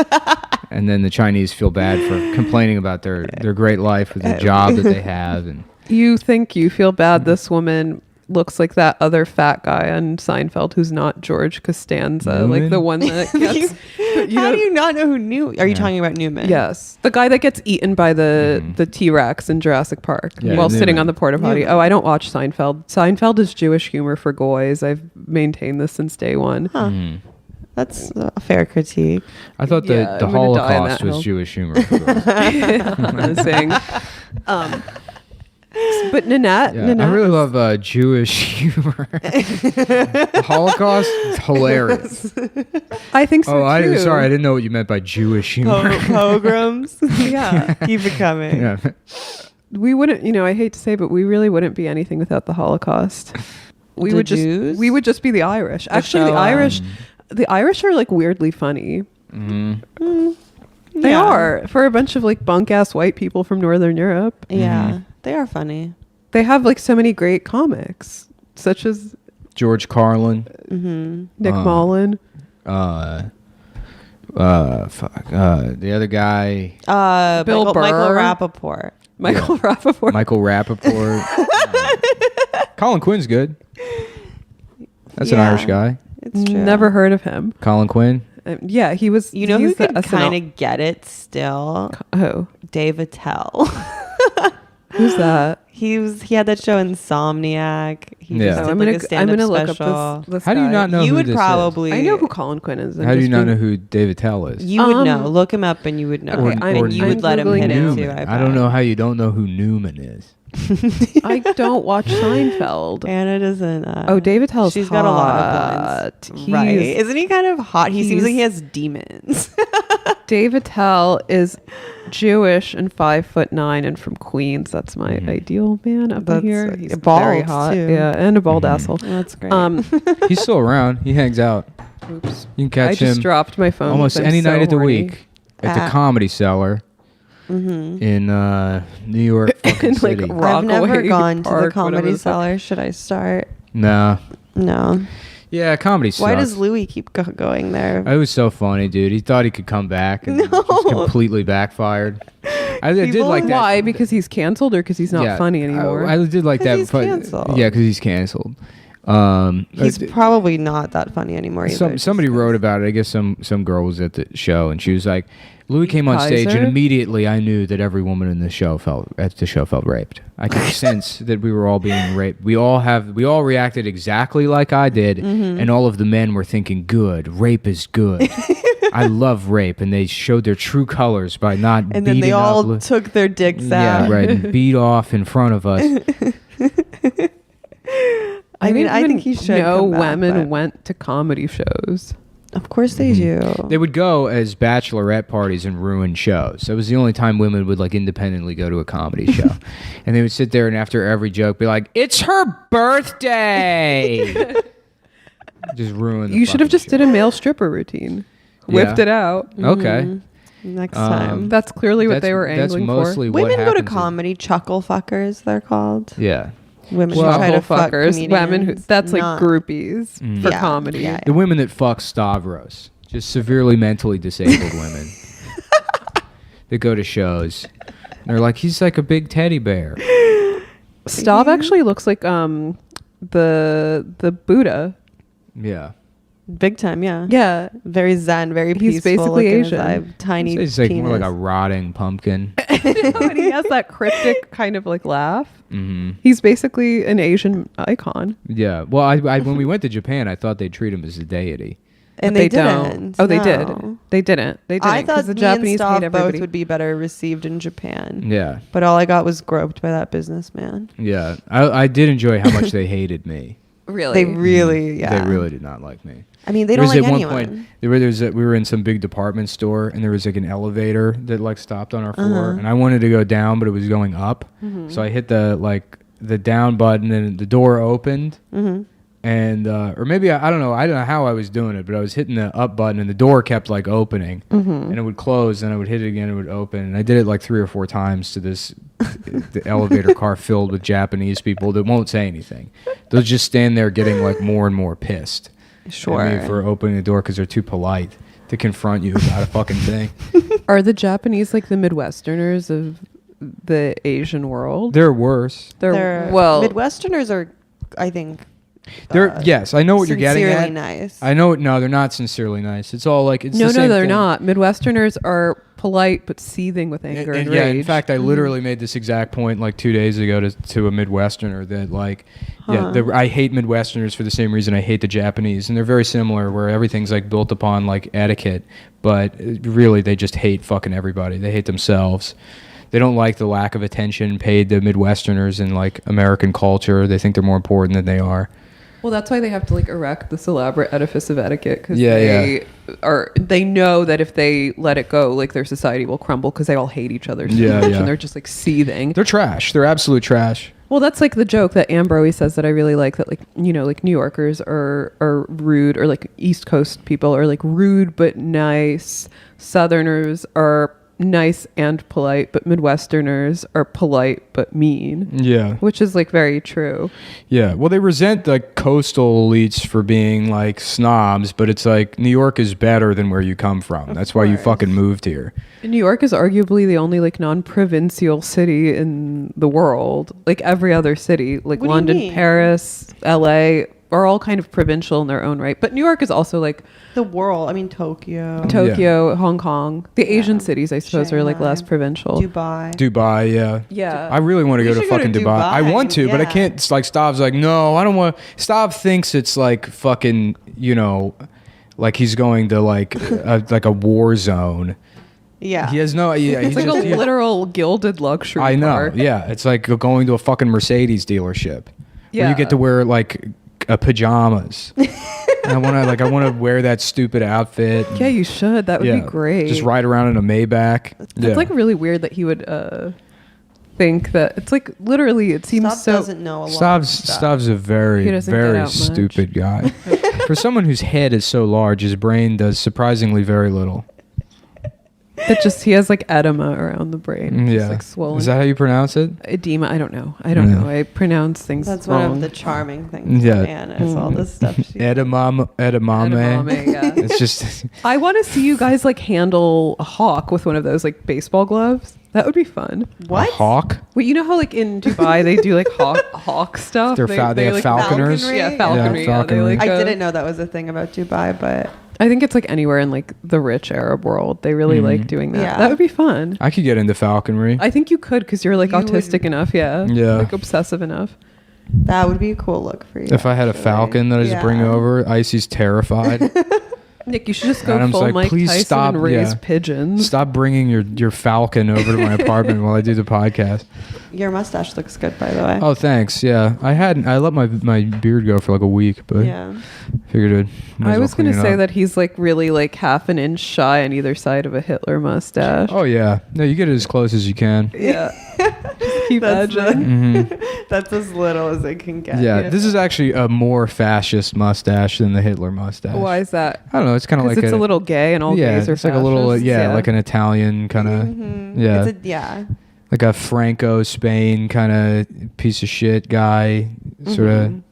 And then the Chinese feel bad for complaining about their great life with the job that they have. And you think you feel bad. This woman looks like that other fat guy on Seinfeld who's not George Costanza, Newman? like the one that gets. How do you not know who Newman? Are you talking about Newman? Yes, the guy that gets eaten by the T-Rex in Jurassic Park while sitting Newman. on the porta potty. Newman. Oh, I don't watch Seinfeld. Seinfeld is Jewish humor for goys. I've maintained this since day one. Huh. That's a fair critique. I thought Yeah, the I'm gonna die in Holocaust that was hill. Jewish humor. For girls. I'm saying. But Nanette, Yeah, I really love Jewish humor. The Holocaust, hilarious. I think so too. Sorry, I didn't know what you meant by Jewish humor. Pogroms. Yeah. Keep it coming. Yeah. We wouldn't, I hate to say, but we really wouldn't be anything without the Holocaust. We The would Jews? we would just be the Irish. Actually, show, the Irish are like weirdly funny. They Yeah. are for a bunch of like bunk ass white people from Northern Europe. Yeah, they are funny. They have like so many great comics, such as George Carlin. Nick Mullen. The other guy, Bill Michael Burr. Rappaport. Michael Rappaport. Michael Rappaport. Colin Quinn's good. That's an Yeah. Irish guy. It's true. Never heard of him. Colin Quinn. Yeah, he was. You know who he's the could SNL kind of get it still? Who? Dave Attell. Who's that? He had that show Insomniac. He Yeah. just Oh, did I'm like gonna a stand-up look special. up this How do you guy. not know You who would this probably. I know who Colin Quinn is. I'm How do you just not being- know who David Tell is? You would know. Um, Look him up and you would know. Okay, and you would let him Googling hit it too. Newman. I don't know how you don't know who Newman is. I don't watch Seinfeld. Anna doesn't. Oh, David Tell's She's got a lot of hot. blondes. Right? Isn't he kind of hot? He seems like he he's- has demons. David Tell is Jewish and 5'9" and from Queens. That's my ideal man up That's, here. He's bald, very hot. too. Yeah, and a bald asshole. That's great. He's still around. He hangs out. Oops. You can I catch just him dropped my phone. almost I'm any so night of the horny. week at the Comedy Cellar in New York fucking In, like, City. I've never Rockaway gone to the Park, whatever Comedy the fuck. Cellar. Should I start? Nah. No. Yeah, comedy sucks. Why does Louis keep going there? It was so funny, dude. He thought he could come back and just completely backfired. I did People- like that. Why? Because he's canceled or because he's not Yeah, funny anymore? I did like 'Cause that. he's canceled. Yeah, because he's canceled. He's probably not that funny anymore either. Somebody just 'cause- wrote about it. I guess some girl was at the show and she was like, Louis came on stage Kaiser? and immediately I knew that every woman in the show felt raped. I could sense that we were all being raped. We all reacted exactly like I did, and all of the men were thinking, "Good, rape is good." I love rape, and they showed their true colors by not. And then they beating all up took their dicks yeah, out. right, and beat off in front of us. I mean, I think he didn't should. know come back, women but- went to comedy shows. Of course they do. They would go as bachelorette parties and ruin shows. That was the only time women would like independently go to a comedy show. And they would sit there and after every joke be like, "It's her birthday." Just ruin the You should have fucking just did a male stripper routine. Yeah. Whipped it out. show. Okay. Next time. That's clearly what they were That's angling mostly for. what Women go to happens in- comedy chuckle fuckers, they're called. Yeah. Women Well, who try to fuck fuckers, comedians. women who that's like Not- groupies for Yeah, comedy. yeah. The women that fuck Stavros. Just severely mentally disabled women. That go to shows. And they're like, he's like a big teddy bear. Stav actually looks like the Buddha. Yeah. Big time, yeah. Yeah. Very zen, very peaceful. He's basically look in his Asian. eye, tiny It's like penis. more like a rotting pumpkin. And he has that cryptic kind of like laugh. Hmm. He's basically an Asian icon. Yeah. Well, I when we went to Japan, I thought they'd treat him as a deity. and But they don't. didn't. Oh, they no. did. They didn't. They didn't. I 'cause thought the me Japanese and hate Stav everybody. both would be better received in Japan. Yeah. But all I got was groped by that businessman. Yeah. I did enjoy how much they hated me. Really? They really, yeah. They really did not like me. I mean, they There don't was like at anyone. one point we were in some big department store and there was like an elevator that like stopped on our floor and I wanted to go down but it was going up, so I hit the down button and the door opened, and or maybe I don't know. I don't know how I was doing it, but I was hitting the up button, and the door kept like opening, and it would close, and I would hit it again, and it would open, and I did it like 3 or 4 times to this the elevator car filled with Japanese people that won't say anything. They'll just stand there getting like more and more pissed. Sure. At me for opening the door because they're too polite to confront you about a fucking thing. Are the Japanese like the Midwesterners of the Asian world? They're worse. They're well, Midwesterners are, I think. They're yes, I know what you're getting at. Sincerely nice. I know. No, they're not sincerely nice. It's all like it's no, the same they're thing. not. Midwesterners are polite but seething with anger and yeah, rage. in fact, I literally made this exact point like 2 days ago to a Midwesterner that like, I hate Midwesterners for the same reason I hate the Japanese, and they're very similar, where everything's like built upon like etiquette, but really they just hate fucking everybody. They hate themselves. They don't like the lack of attention paid to Midwesterners in like American culture. They think they're more important than they are. Well, that's why they have to like erect this elaborate edifice of etiquette, because they know that if they let it go, like their society will crumble because they all hate each other so much, and they're just like seething. They're trash. They're absolute trash. Well, that's like the joke that Amber always says that I really like, that like, you know, like New Yorkers are rude, or like East Coast people are like rude but nice. Southerners are nice and polite, but Midwesterners are polite but mean. Yeah. Which is like very true. Yeah. Well, they resent like coastal elites for being like snobs, but it's like New York is better than where you come from. That's why you fucking moved here. New York is arguably the only like non-provincial city in the world. Like every other city, like London, Paris, LA, are all kind of provincial in their own right. But New York is also like the world. I mean, Tokyo, Hong Kong. The Asian cities, I suppose, are like less provincial. Dubai, yeah. I really want to go to fucking Dubai. I want to, but I can't. It's like Stav's like, no, I don't want. Stav thinks it's like fucking, you know, like he's going to like a war zone. Yeah. He has no. Yeah, it's like a literal gilded luxury. I know. Car. Yeah, it's like going to a fucking Mercedes dealership. Yeah. Where you get to wear like pajamas. I want to wear that stupid outfit. Yeah, you should. That would be great. Just ride around in a Maybach. It's like really weird that he would think that. It's like literally, it seems Stav doesn't know a lot. Stav's a very, very stupid guy. For someone whose head is so large, his brain does surprisingly very little. He has like edema around the brain. Yeah. Just, like swollen. Is that how you pronounce it? Edema. I don't know. I pronounce things That's wrong. one of the charming things. Yeah. Anna is all this stuff. Edamame. Yeah. It's just. I want to see you guys like handle a hawk with one of those like baseball gloves. That would be fun. What? A hawk? Well, you know how like in Dubai they do like hawk stuff. They have like, falconers. Falconry? Yeah, falconry. Yeah, falconry. I didn't know that was a thing about Dubai, but I think it's like anywhere in like the rich Arab world. They really like doing that. Yeah. That would be fun. I could get into falconry. I think you could, because you're like autistic enough. Yeah. Yeah. Like obsessive enough. that would be a cool look for you. If I had a falcon that I just bring over, Icy's terrified. Nick, you should just go Adam's full like, Mike please Tyson stop, and raise pigeons. Stop bringing your falcon over to my apartment while I do the podcast. Your mustache looks good, by the way. Oh, thanks. Yeah, I let my beard go for like a week, but figured it. I was going to say that he's like really like half an inch shy on either side of a Hitler mustache. Oh yeah, no, you get it as close as you can. Yeah. Keep edging. That's as little as it can get. Yeah, this is actually a more fascist mustache than the Hitler mustache. Why is that? I don't know. It's kind of like it's a little gay, and all gays are it's like a little like an Italian kind of like a Franco Spain kind of piece of shit guy sort of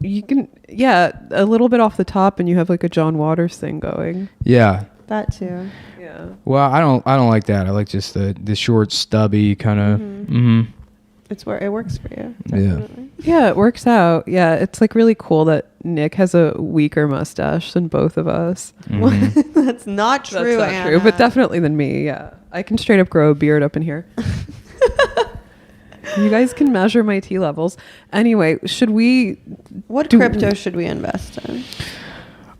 you can a little bit off the top, and you have like a John Waters thing going. Yeah. That too. Yeah. Well, I don't like that. I like just the short, stubby kind of. It's where it works for you. Definitely. Yeah, it works out. Yeah, it's like really cool that Nick has a weaker mustache than both of us. That's not true. That's not true, but definitely than me. Yeah, I can straight up grow a beard up in here. You guys can measure my T levels. Anyway, what crypto should we invest in?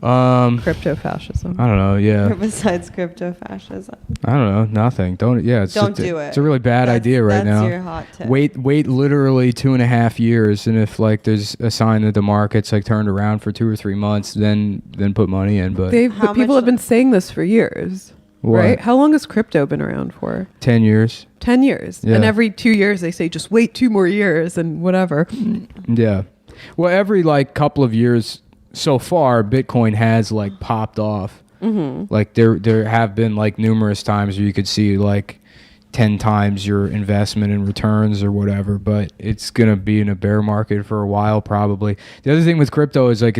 Crypto fascism. I don't know. Yeah. Besides crypto fascism. I don't know. Nothing. Don't do it. It's a really bad idea right now. That's your hot tip. Wait literally 2.5 years, and if like there's a sign that the market's like turned around for 2 or 3 months, then put money in. But people have been saying this for years. What? Right? How long has crypto been around for? 10 years. 10 years. Yeah. And every 2 years they say just wait 2 more years and whatever. Yeah. Well, every like couple of years so far, Bitcoin has like popped off. Like there have been like numerous times where you could see like 10 times your investment in returns or whatever, but it's gonna be in a bear market for a while probably. The other thing with crypto is like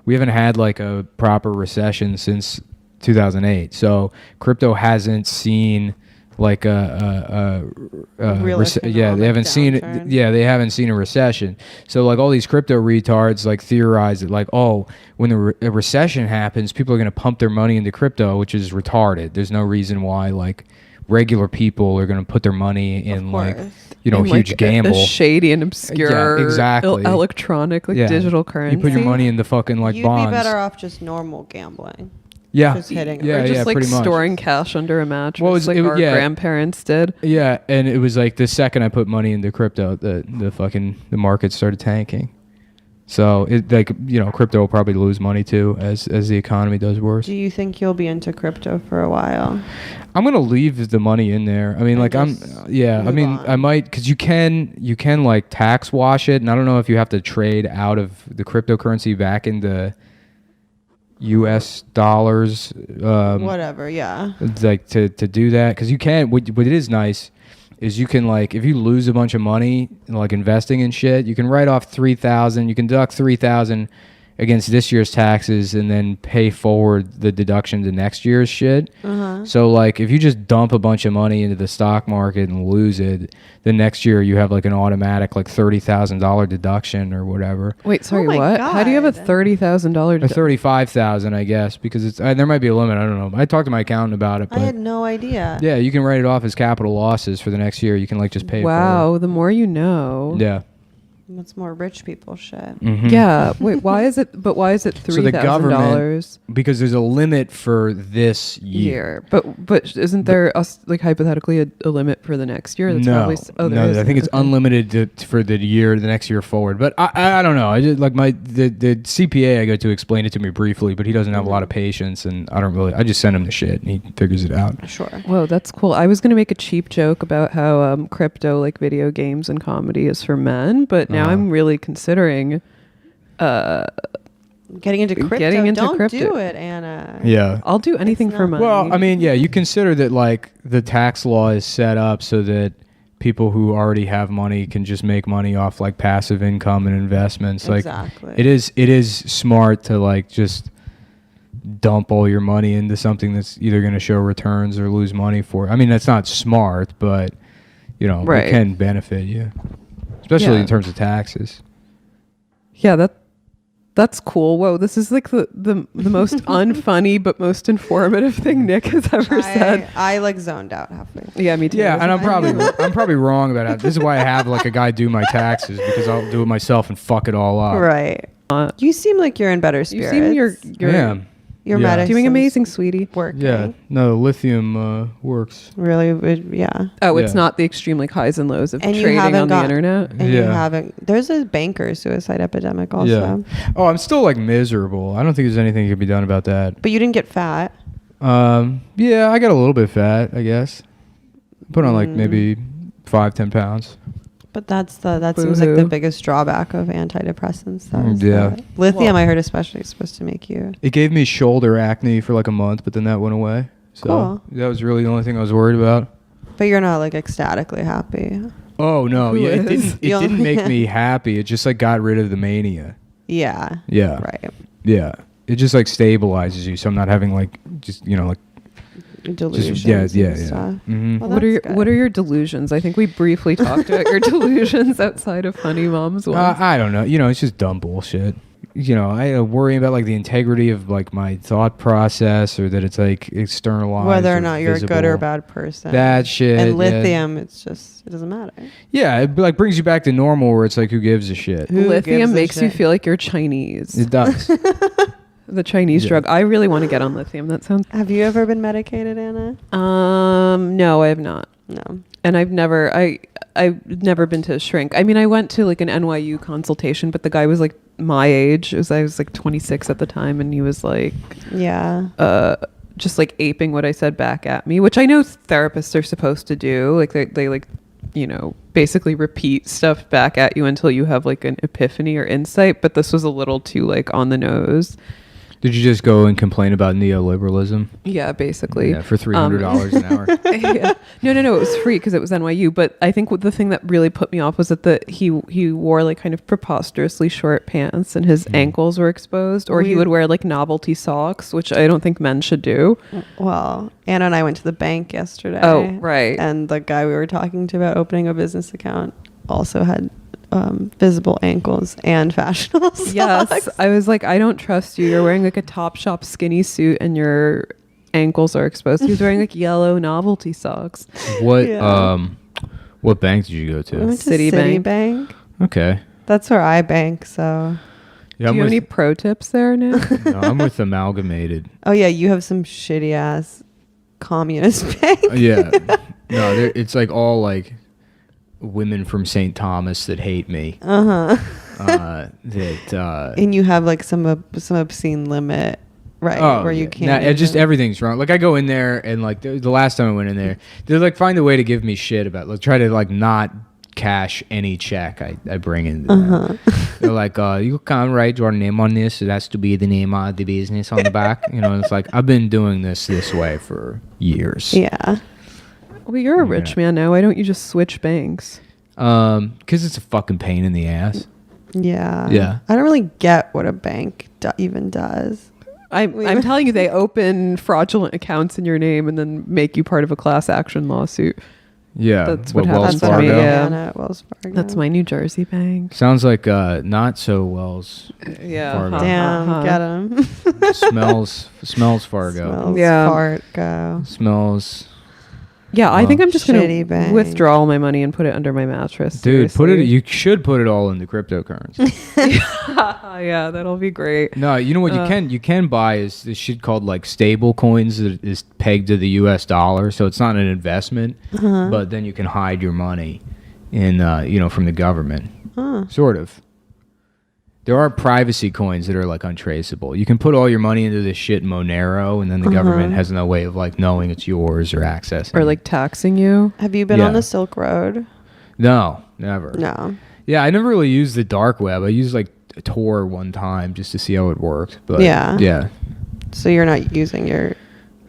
we haven't had like a proper recession since 2008, so crypto hasn't seen like they haven't seen it. Yeah, they haven't seen a recession. So like all these crypto retards like theorize that like, oh, when a recession happens, people are going to pump their money into crypto, which is retarded. There's no reason why like regular people are going to put their money in like, you know, huge like gamble, a shady and obscure, exactly, electronic like digital currency. You put your money in the fucking like bonds. You'd be better off just normal gambling. Yeah, just hitting or just like storing cash under a mattress, like our grandparents did. Yeah, and it was like the second I put money into crypto, the market started tanking. So it like, you know, crypto will probably lose money too as the economy does worse. Do you think you'll be into crypto for a while? I'm gonna leave the money in there. I mean, like I might, because you can like tax wash it, and I don't know if you have to trade out of the cryptocurrency back into US dollars, whatever, yeah, like to do that, because you can. What it is nice is you can, like, if you lose a bunch of money like investing in shit, you can write off 3,000, you can deduct 3,000 against this year's taxes and then pay forward the deduction to next year's shit. So like if you just dump a bunch of money into the stock market and lose it, then next year you have like an automatic like $30,000 deduction or whatever. Wait, sorry, what? God. How do you have a $30,000 or 35,000, I guess, because it's there might be a limit. I don't know. I talked to my accountant about it. But I had no idea. Yeah, you can write it off as capital losses for the next year. You can like just pay it forward. The more you know. Yeah. That's more rich people shit. Mm-hmm. Yeah. Wait, why is it $3,000? Because there's a limit for this year. But isn't there like hypothetically a limit for the next year? That's no, I think it's unlimited for the next year forward. But I don't know. I just like the CPA I go to explain it to me briefly, but he doesn't have a lot of patience, and I just send him the shit and he figures it out. Sure. Whoa, that's cool. I was gonna make a cheap joke about how crypto, like video games and comedy, is for men, but now I'm really considering getting into crypto. Don't do it, Anna. Yeah. I'll do anything for money. Well, I mean, yeah, you consider that like the tax law is set up so that people who already have money can just make money off like passive income and investments. Exactly. Like it is smart to like just dump all your money into something that's either going to show returns or lose money for. I mean, that's not smart, but you know, it can benefit you. Especially in terms of taxes. Yeah, that's cool. Whoa, this is like the most unfunny but most informative thing Nick has ever said. I like zoned out halfway. Yeah, me too. Yeah, and I'm probably wrong about that. This is why I have like a guy do my taxes, because I'll do it myself and fuck it all up. Right. You seem like you're in better spirits. You seem you're Your medicine's doing amazing, sweetie. Working. Yeah, no, lithium works. Really, yeah. Oh, it's not the extreme like highs and lows of And trading on the internet. And you haven't. There's a banker suicide epidemic also. Yeah. Oh, I'm still like miserable. I don't think there's anything that can be done about that. But you didn't get fat. Yeah, I got a little bit fat, I guess. Put on like maybe 5-10 pounds. But that seems like the biggest drawback of antidepressants. Yeah. Lithium, I heard, especially is supposed to make you. It gave me shoulder acne for like a month, but then that went away. So cool. That was really the only thing I was worried about. But you're not like ecstatically happy. Oh no, it didn't make me happy. It just like got rid of the mania. Yeah. Yeah. Right. Yeah. It just like stabilizes you, so I'm not having like just like delusions. Yeah. Mm-hmm. Well, what are your delusions? I think we briefly talked about your delusions outside of Funny Moms once. I don't know. It's just dumb bullshit. I worry about like the integrity of like my thought process, or that it's like externalized, whether or not you're a good or bad person. That shit. And lithium, it doesn't matter. Yeah, it like brings you back to normal, where it's like, who gives a shit? Lithium makes you feel like you're Chinese. It does. The Chinese drug. I really want to get on lithium. That sounds. Have you ever been medicated, Anna? No, I have not. No. And I've never been to a shrink. I mean, I went to like an NYU consultation, but the guy was like my age. I was like 26 at the time, and he was like, just like aping what I said back at me, which I know therapists are supposed to do. Like they like basically repeat stuff back at you until you have like an epiphany or insight. But this was a little too like on the nose. Did you just go and complain about neoliberalism? Yeah, basically. Yeah, for $300 an hour. Yeah. No, it was free because it was NYU. But I think the thing that really put me off was that he wore like kind of preposterously short pants and his ankles were exposed, or he would wear like novelty socks, which I don't think men should do. Well, Anna and I went to the bank yesterday. Oh, right. And the guy we were talking to about opening a business account also had visible ankles and fashionable socks. Yes, I was like, I don't trust you. You're wearing like a Topshop skinny suit and your ankles are exposed. He was wearing like yellow novelty socks. What what bank did you go We to? went to Citibank. Citibank. Okay. That's where I bank, so. Yeah, Do you have any pro tips there, Nick? No, I'm with Amalgamated. Oh, yeah, you have some shitty ass communist bank. Yeah. No, it's like all like women from St. Thomas that hate me. And you have like some obscene limit, right? Oh, where yeah. you can't. Nah, just everything's wrong. Like I go in there and like the last time I went in there, they like find a way to give me shit about. Like try to like not cash any check I bring in. They're like, you can't write your name on this. It has to be the name of the business on the back. And it's like I've been doing this way for years. Yeah. Well, you're a rich man now. Why don't you just switch banks? Because it's a fucking pain in the ass. Yeah. Yeah. I don't really get what a bank even does. I'm telling you, they open fraudulent accounts in your name and then make you part of a class action lawsuit. Yeah, That's what Wells happens to Fargo? me. Yeah. Anna at Wells Fargo. That's my New Jersey bank. Sounds like not so Wells. Yeah. Fargo. Damn, get him. smells Fargo. Smells Yeah. Fargo. Smells. Yeah, I think I'm just going Shitty to bank. withdraw all my money and put it under my mattress. Dude, seriously. you should put it all into cryptocurrency. Yeah, that'll be great. No, you know what you can buy is this shit called like stable coins that is pegged to the US dollar, so it's not an investment, but then you can hide your money in from the government. Sort of. There are privacy coins that are like untraceable. You can put all your money into this shit in Monero, and then the government has no way of like knowing it's yours or accessing. Or like taxing you. Have you been Yeah. on the Silk Road? No, never. No. Yeah, I never really used the dark web. I used like Tor one time just to see how it worked. But Yeah. So you're not using your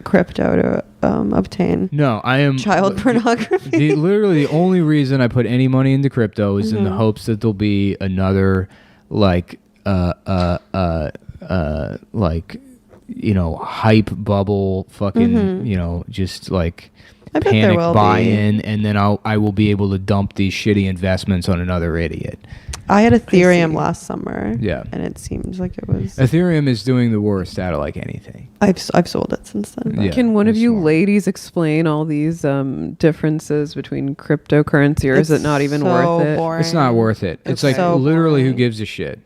crypto to obtain No, I am child pornography? literally the only reason I put any money into crypto is in the hopes that there'll be another like hype bubble fucking just like I bet there panic will buy-in, and then I will be able to dump these shitty investments on another idiot. I had Ethereum last summer. Yeah. And it seems like it was. Ethereum is doing the worst out of like anything. I've sold it since then. But Yeah. Can one of that's you smart. ladies explain all these differences between cryptocurrency, or is it not even so worth it? boring. It's not worth it. It's like so literally who boring. gives a shit.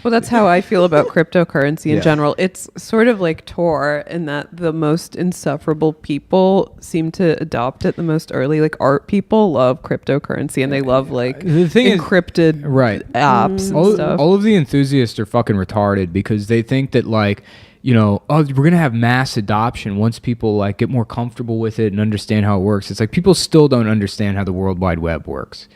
Well, that's how I feel about cryptocurrency in Yeah. general. It's sort of like Tor in that the most insufferable people seem to adopt it the most early. Like art people love cryptocurrency and they love like The thing is- encrypted Right. apps and all, stuff. all of the enthusiasts are fucking retarded because they think that like we're gonna have mass adoption once people like get more comfortable with it and understand how it works. It's like people still don't understand how the World Wide Web works.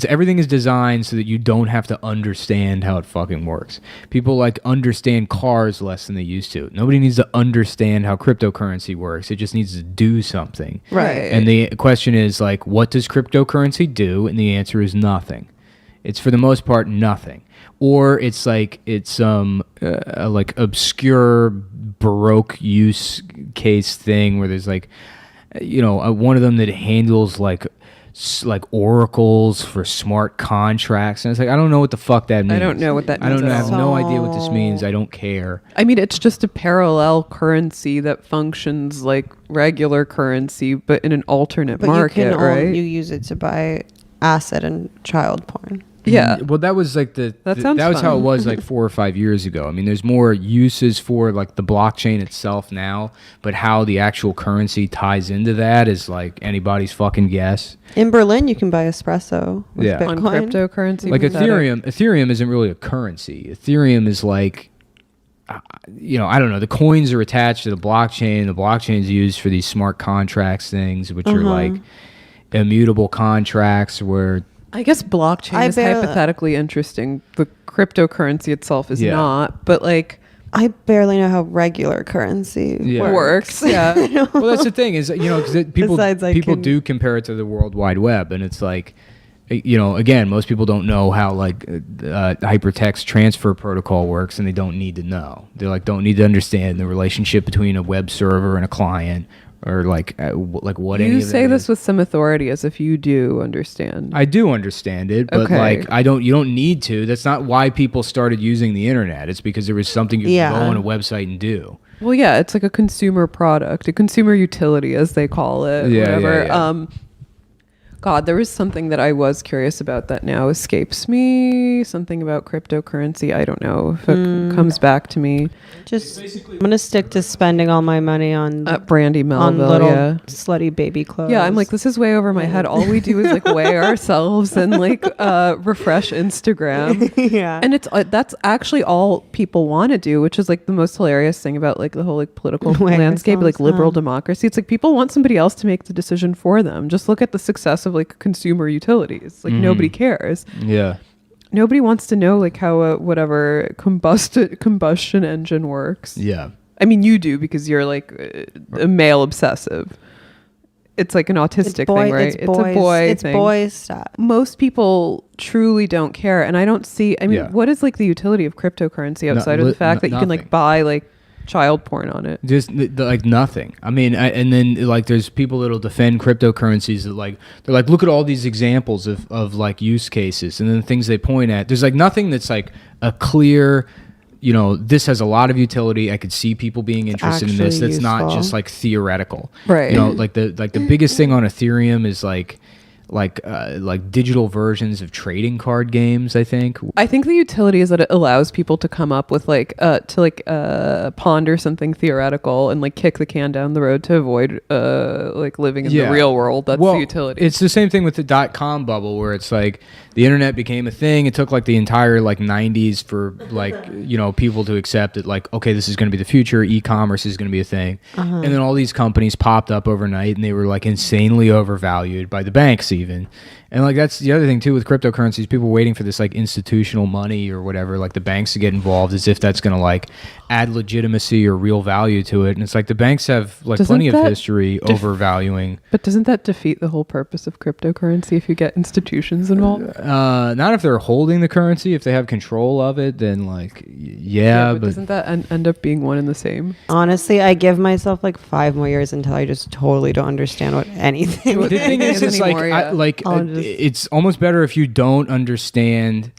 Everything is designed so that you don't have to understand how it fucking works. People like understand cars less than they used to. Nobody needs to understand how cryptocurrency works. It just needs to do something. Right. And the question is like, what does cryptocurrency do? And the answer is nothing. It's for the most part nothing. Or it's like like obscure Baroque use case thing where there's like one of them that handles like oracles for smart contracts, and it's like I don't know what the fuck that means. I don't know what that I means. don't at have all. no idea what this means. I don't care. I mean, it's just a parallel currency that functions like regular currency, but in an alternate But market, you can right? you use it to buy acid and child porn. Yeah. Well, that was like that was sounds how fun. it was like 4 or 5 years ago. I mean, there's more uses for like the blockchain itself now, but how the actual currency ties into that is like anybody's fucking guess. In Berlin, you can buy espresso with Yeah. Bitcoin. On cryptocurrency. Like was that Ethereum isn't really a currency. Ethereum is like I don't know. The coins are attached to the blockchain. The blockchain is used for these smart contracts things, which are like immutable contracts where I guess blockchain is hypothetically interesting. The cryptocurrency itself is not, but like I barely know how regular currency works. Yeah. Well, that's the thing is, you know, 'cause people do compare it to the World Wide Web, and it's like, you know, again, most people don't know how like hypertext transfer protocol works, and they don't need to know. They like don't need to understand the relationship between a web server and a client, or like what any of you that say is. this with some authority, as if you do understand. I do understand it, but like you don't need to. That's not why people started using the internet. It's because there was something you could go on a website and do. Well, yeah, it's like a consumer product, a consumer utility, as they call it. Whatever. God, there was something that I was curious about that now escapes me. Something about cryptocurrency. I don't know if it comes back to me. Just, I'm going to stick to spending all my money on Brandy Melville, on little slutty baby clothes. Yeah, I'm like, this is way over my head. All we do is like weigh ourselves and like refresh Instagram. Yeah. And it's that's actually all people want to do, which is like the most hilarious thing about like the whole like political landscape, like liberal democracy. It's like people want somebody else to make the decision for them. Just look at the success of like consumer utilities. Like nobody cares. Yeah. Nobody wants to know like how a whatever combustion engine works. Yeah. I mean, you do because you're like a male obsessive. It's like an autistic thing, right? It's a boy it's thing. Boy stuff. Most people truly don't care. And I don't see, I mean, what is like the utility of cryptocurrency outside of the fact that you can like buy like child porn on it? Just like nothing. I mean, and then like there's people that'll defend cryptocurrencies that like, they're like, look at all these examples of like use cases, and then the things they point at. There's like nothing that's like a clear, you know, this has a lot of utility. I could see people being interested in this. That's not just like theoretical, right? You know, like the biggest thing on Ethereum is like digital versions of trading card games. I think the utility is that it allows people to come up with like ponder something theoretical and like kick the can down the road to avoid like living in the real world. That's the utility. It's the same thing with the .com bubble, where it's like the internet became a thing. It took like the entire like 90s for like, you know, people to accept it, like, okay, this is going to be the future, e-commerce is going to be a thing. And then all these companies popped up overnight, and they were like insanely overvalued by the banks even. And like that's the other thing too with cryptocurrencies, people waiting for this like institutional money or whatever, like the banks to get involved, as if that's going to like add legitimacy or real value to it. And it's like the banks have like plenty of history overvaluing. But doesn't that defeat the whole purpose of cryptocurrency if you get institutions involved? Not if they're holding the currency. If they have control of it, then like but doesn't that end up being one and the same? Honestly, I give myself like 5 more years until I just totally don't understand what anything. The thing is, it's like it's almost better if you don't understand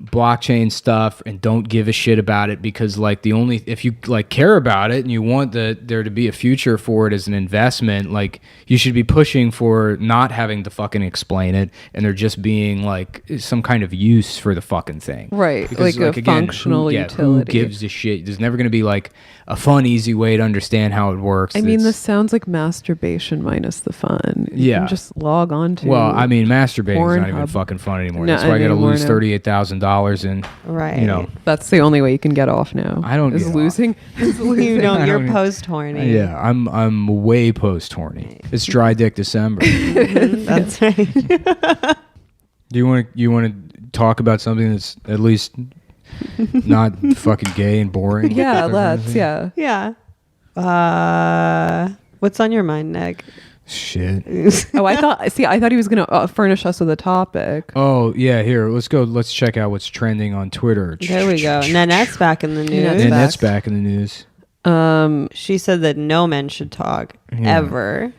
blockchain stuff and don't give a shit about it, because like if you like care about it and you want there to be a future for it as an investment, like you should be pushing for not having to fucking explain it, and there just being like some kind of use for the fucking thing, right? Because, like a functional utility. Who gives a shit? There's never going to be like a fun, easy way to understand how it works. I mean, this sounds like masturbation minus the fun. You can just log on to. Well, I mean, masturbating is not even fucking fun anymore. That's why I got to lose $38,000 and right. You know, that's the only way you can get off now. I don't get losing. You know, you're post horny. Yeah, I'm way post horny. It's dry dick December. That's right. Do you want to talk about something that's at least not fucking gay and boring? Yeah, let's. Yeah. What's on your mind, Nick? Shit. I thought he was gonna furnish us with a topic. Oh yeah, here, let's go. Let's check out what's trending on Twitter. There we go. Nanette's back in the news. Nanette's back in the news. She said that no men should talk ever.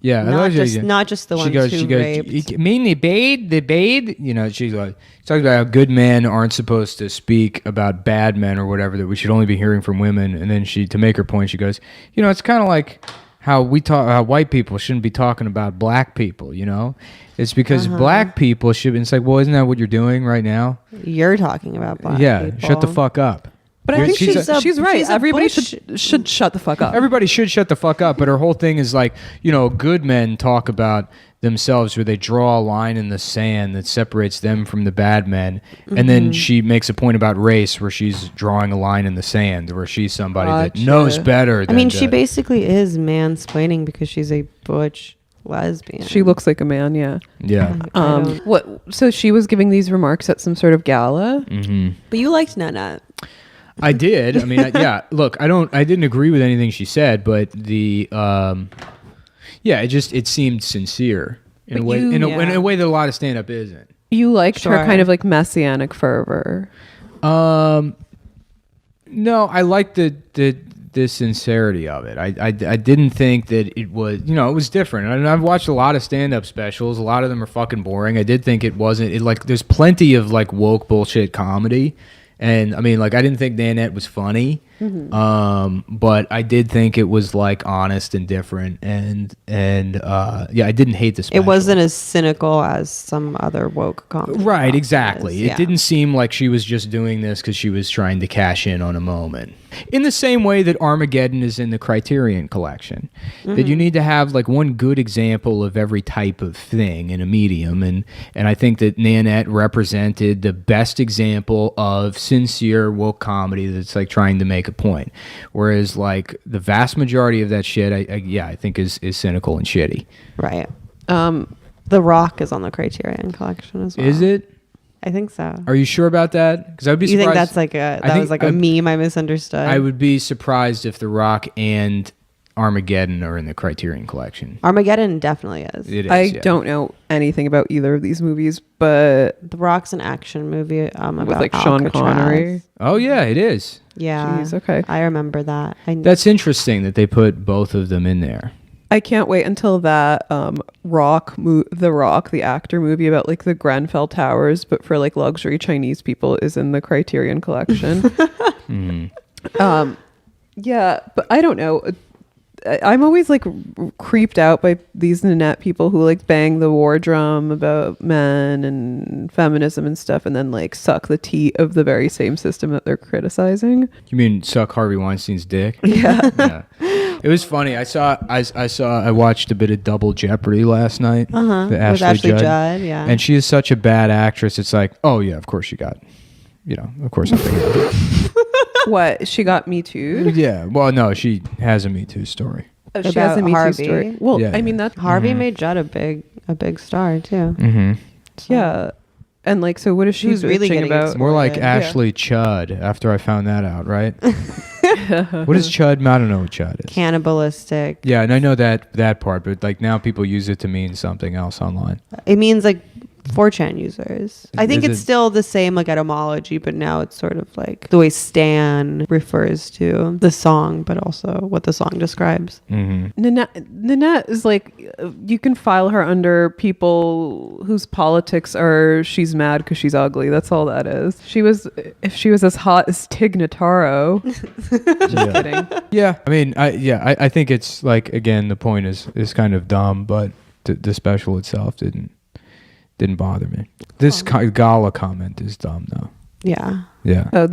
Yeah, not just the ones who raped. You mean the bade? You know, she's like, she talks about how good men aren't supposed to speak about bad men or whatever, that we should only be hearing from women. And then to make her point, she goes, you know, it's kind of like how how white people shouldn't be talking about black people, you know? It's because black people should be, it's like, well, isn't that what you're doing right now? You're talking about black people. Yeah, shut the fuck up. But I think she's right. Everybody should shut the fuck up. Everybody should shut the fuck up. But her whole thing is like, you know, good men talk about themselves, where they draw a line in the sand that separates them from the bad men. And then she makes a point about race, where she's drawing a line in the sand, where she's somebody that knows better. I mean, she basically is mansplaining because she's a butch lesbian. She looks like a man. Yeah. Yeah. I don't- What? So she was giving these remarks at some sort of gala. But you liked Nanette. I did. I mean, yeah. Look, I didn't agree with anything she said, but it seemed sincere in a way. In a way that a lot of stand up isn't. You liked her Sure. kind of like messianic fervor. No, I liked the sincerity of it. I didn't think that it was, it was different. And I've watched a lot of stand-up specials. A lot of them are fucking boring. I did think it wasn't. There's plenty of like woke bullshit comedy, and I mean, like, I didn't think Nanette was funny, but I did think it was like honest and different, and I didn't hate the special. It wasn't as cynical as some other woke comedy. Right, exactly. is, It didn't seem like she was just doing this because she was trying to cash in on a moment. In the same way that Armageddon is in the Criterion Collection, that you need to have like one good example of every type of thing in a medium, and I think that Nanette represented the best example of sincere woke comedy that's like trying to make a point, whereas like the vast majority of that shit, I think is cynical and shitty. Right. The Rock is on the Criterion Collection as well. Is it? I think so. Are you sure about that? Because I would be You surprised. think that's like a meme I misunderstood? I would be surprised if The Rock and Armageddon are in the Criterion Collection. Armageddon definitely is. It is. I yeah. don't know anything about either of these movies, but The Rock's an action movie about with like Sean Alcatraz. Connery. Oh yeah, it is. Yeah. Jeez, okay. I remember that. That's interesting that they put both of them in there. I can't wait until that The Rock, the actor movie about like the Grenfell Towers, but for like luxury Chinese people, is in the Criterion Collection. Yeah, but I don't know. I'm always like creeped out by these Nanette people who like bang the war drum about men and feminism and stuff, and then like suck the teat of the very same system that they're criticizing. You mean suck Harvey Weinstein's dick? Yeah. Yeah. It was funny. I watched a bit of Double Jeopardy last night. With Ashley Judd, yeah. And she is such a bad actress. It's like, oh yeah, of course she got, of course something happened. What? She got Me Too? Yeah. Well, no, she has a Me Too story. Oh, she About has a Me Harvey. Too story. Well, Yeah, I yeah. mean that's Harvey made Judd a big star too. Mm-hmm. yeah. And like, so what is she Who's really bitching getting about? It's More like Yeah. Ashley Chud after I found that out, right? What is Chud? I don't know what Chud is. Cannibalistic. Yeah, and I know that part, but like now people use it to mean something else online. It means like 4chan users. I think Is it's it- still the same like etymology, but now it's sort of like the way Stan refers to the song, but also what the song describes. Mm-hmm. Nanette is like, you can file her under people whose politics are she's mad because she's ugly. That's all that is. If she was as hot as Tig Notaro. Just kidding. Yeah, I mean, I think it's like, again, the point is kind of dumb, but the special itself didn't bother me. This gala comment is dumb though. Yeah. Yeah. Oh,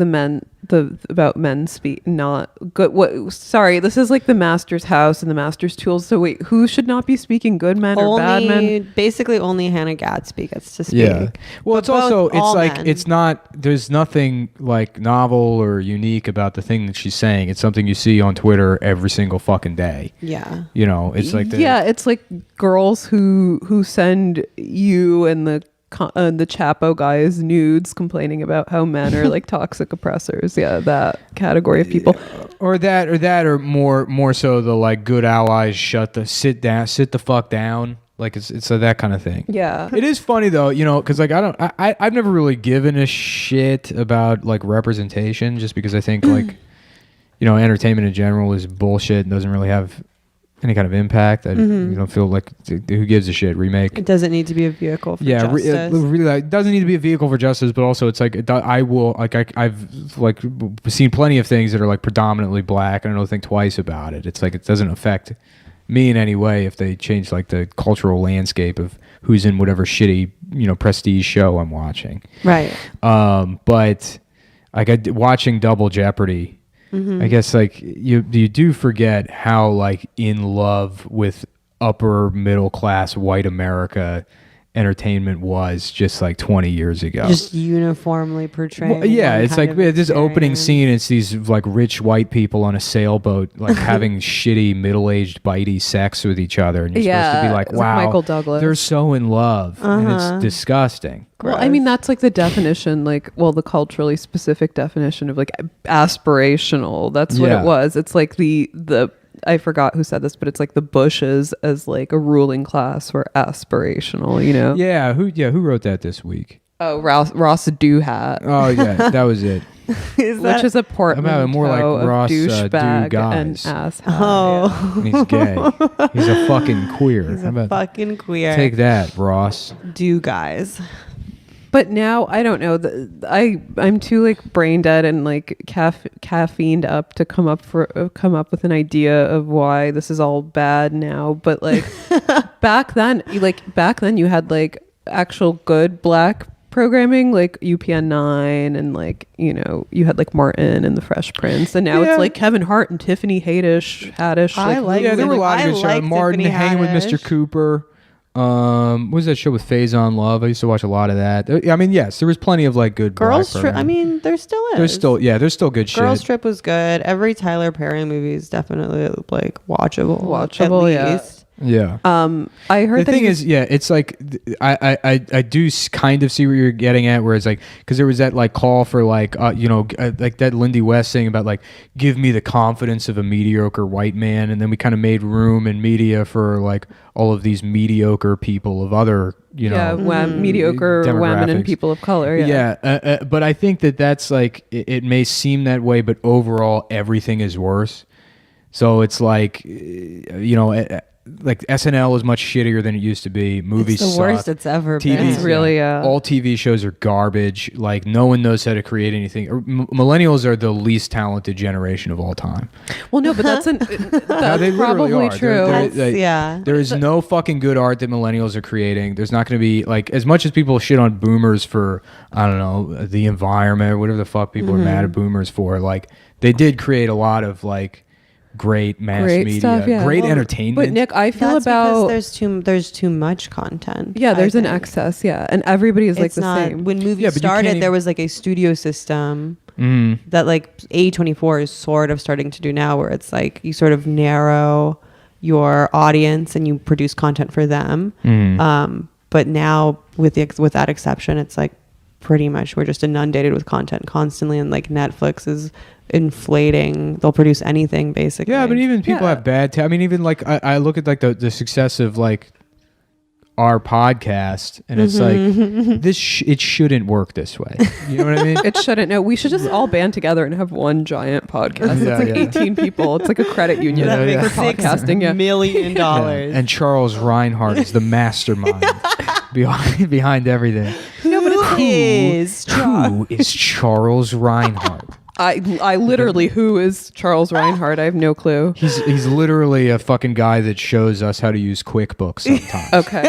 about men speak not good. What? Sorry, this is like the master's house and the master's tools. So wait, who should not be speaking? Good men or bad men? Basically, only Hannah Gadsby gets to speak. Yeah. Well, it's But also, both- all it's like, men. it's not, there's nothing like novel or unique about the thing that she's saying. It's something you see on Twitter every single fucking day. Yeah. It's like It's like girls who send you and the Chapo guys nudes complaining about how men are like toxic oppressors. Yeah, that category of people. or that, or more so the like good allies sit the fuck down. Like it's that kind of thing. Yeah. It is funny though, because like I've never really given a shit about like representation, just because I think like, entertainment in general is bullshit and doesn't really have any kind of impact. I don't feel like who gives a shit. Remake. It doesn't need to be a vehicle for justice. Really, it doesn't need to be a vehicle for justice, but also it's like I've like seen plenty of things that are like predominantly black, and I don't think twice about it. It's like it doesn't affect me in any way if they change like the cultural landscape of who's in whatever shitty prestige show I'm watching. Right. But like watching Double Jeopardy. I guess like you do forget how like in love with upper middle class white America entertainment was just like 20 years ago. Just uniformly portraying. Well, yeah, one it's kind like of this opening experience. scene. It's these like rich white people on a sailboat, like having shitty middle-aged bitey sex with each other, and you're supposed to be like, it's like wow, Michael Douglas. they're so in love, and it's disgusting. Well, I mean, that's like the definition, like, well, the culturally specific definition of like aspirational. That's what it was. It's like the I forgot who said this, but it's like the Bushes as like a ruling class were aspirational, you know? Yeah, who wrote that this week? Oh, Ross Doohat. Oh yeah, that was it. Which is a portmanteau more like of Ross, douchebag and Guys. ass. Oh, And he's gay. He's a fucking queer. he's How a about fucking queer. take that, Ross? Do guys. But now I don't know. I'm too like brain dead and like caffeined up to come up with an idea of why this is all bad now. But like back then you had like actual good black programming, like UPN 9, and like, you know, you had like Martin and the Fresh Prince, and now it's like Kevin Hart and Tiffany Haddish. There were a lot of good shows. Martin hanging with Mr. Cooper. What was that show with Faison Love? I used to watch a lot of that. I mean, yes, there was plenty of like good Girls black Trip. I programming. mean, there still is. There's still good Girls shit. Trip was good. Every Tyler Perry movie is definitely like watchable. At least. Yeah. I heard the thing is, it's like I do kind of see where you're getting at, where it's like, because there was that like call for like like that Lindy West thing about like, give me the confidence of a mediocre white man, and then we kind of made room in media for like all of these mediocre people of other mediocre women and people of color. But I think that's like it may seem that way, but overall everything is worse. So it's like like SNL is much shittier than it used to be. Movies it's the suck. worst it's ever been. It's really all TV shows are garbage. Like no one knows how to create anything. Millennials are the least talented generation of all time. Well, no, but that's they probably literally are. true. There is no fucking good art that millennials are creating. There's not going to be like, as much as people shit on boomers for, I don't know, the environment or whatever the fuck people are mad at boomers for. Like they did create a lot of like great media, stuff, great entertainment. But Nick, I feel That's about because there's too much content. Yeah, there's an excess. Yeah, and everybody is like the same. When movies started, there was like a studio system that like A24 is sort of starting to do now, where it's like you sort of narrow your audience and you produce content for them. But now with that exception, it's like pretty much we're just inundated with content constantly, and like Netflix is inflating. They'll produce anything basically. Yeah, but even people have bad I mean, even like I look at like the success of like our podcast, and it's like it shouldn't work this way. You know what I mean? It shouldn't. No, we should just all band together and have one giant podcast. It's like 18 people. It's like a credit union that makes for podcasting. $6 million. And Charles Reinhardt is the mastermind behind everything. No, but Who is Charles Reinhardt? I literally, who is Charles Reinhardt? I have no clue. He's literally a fucking guy that shows us how to use QuickBooks sometimes. Okay.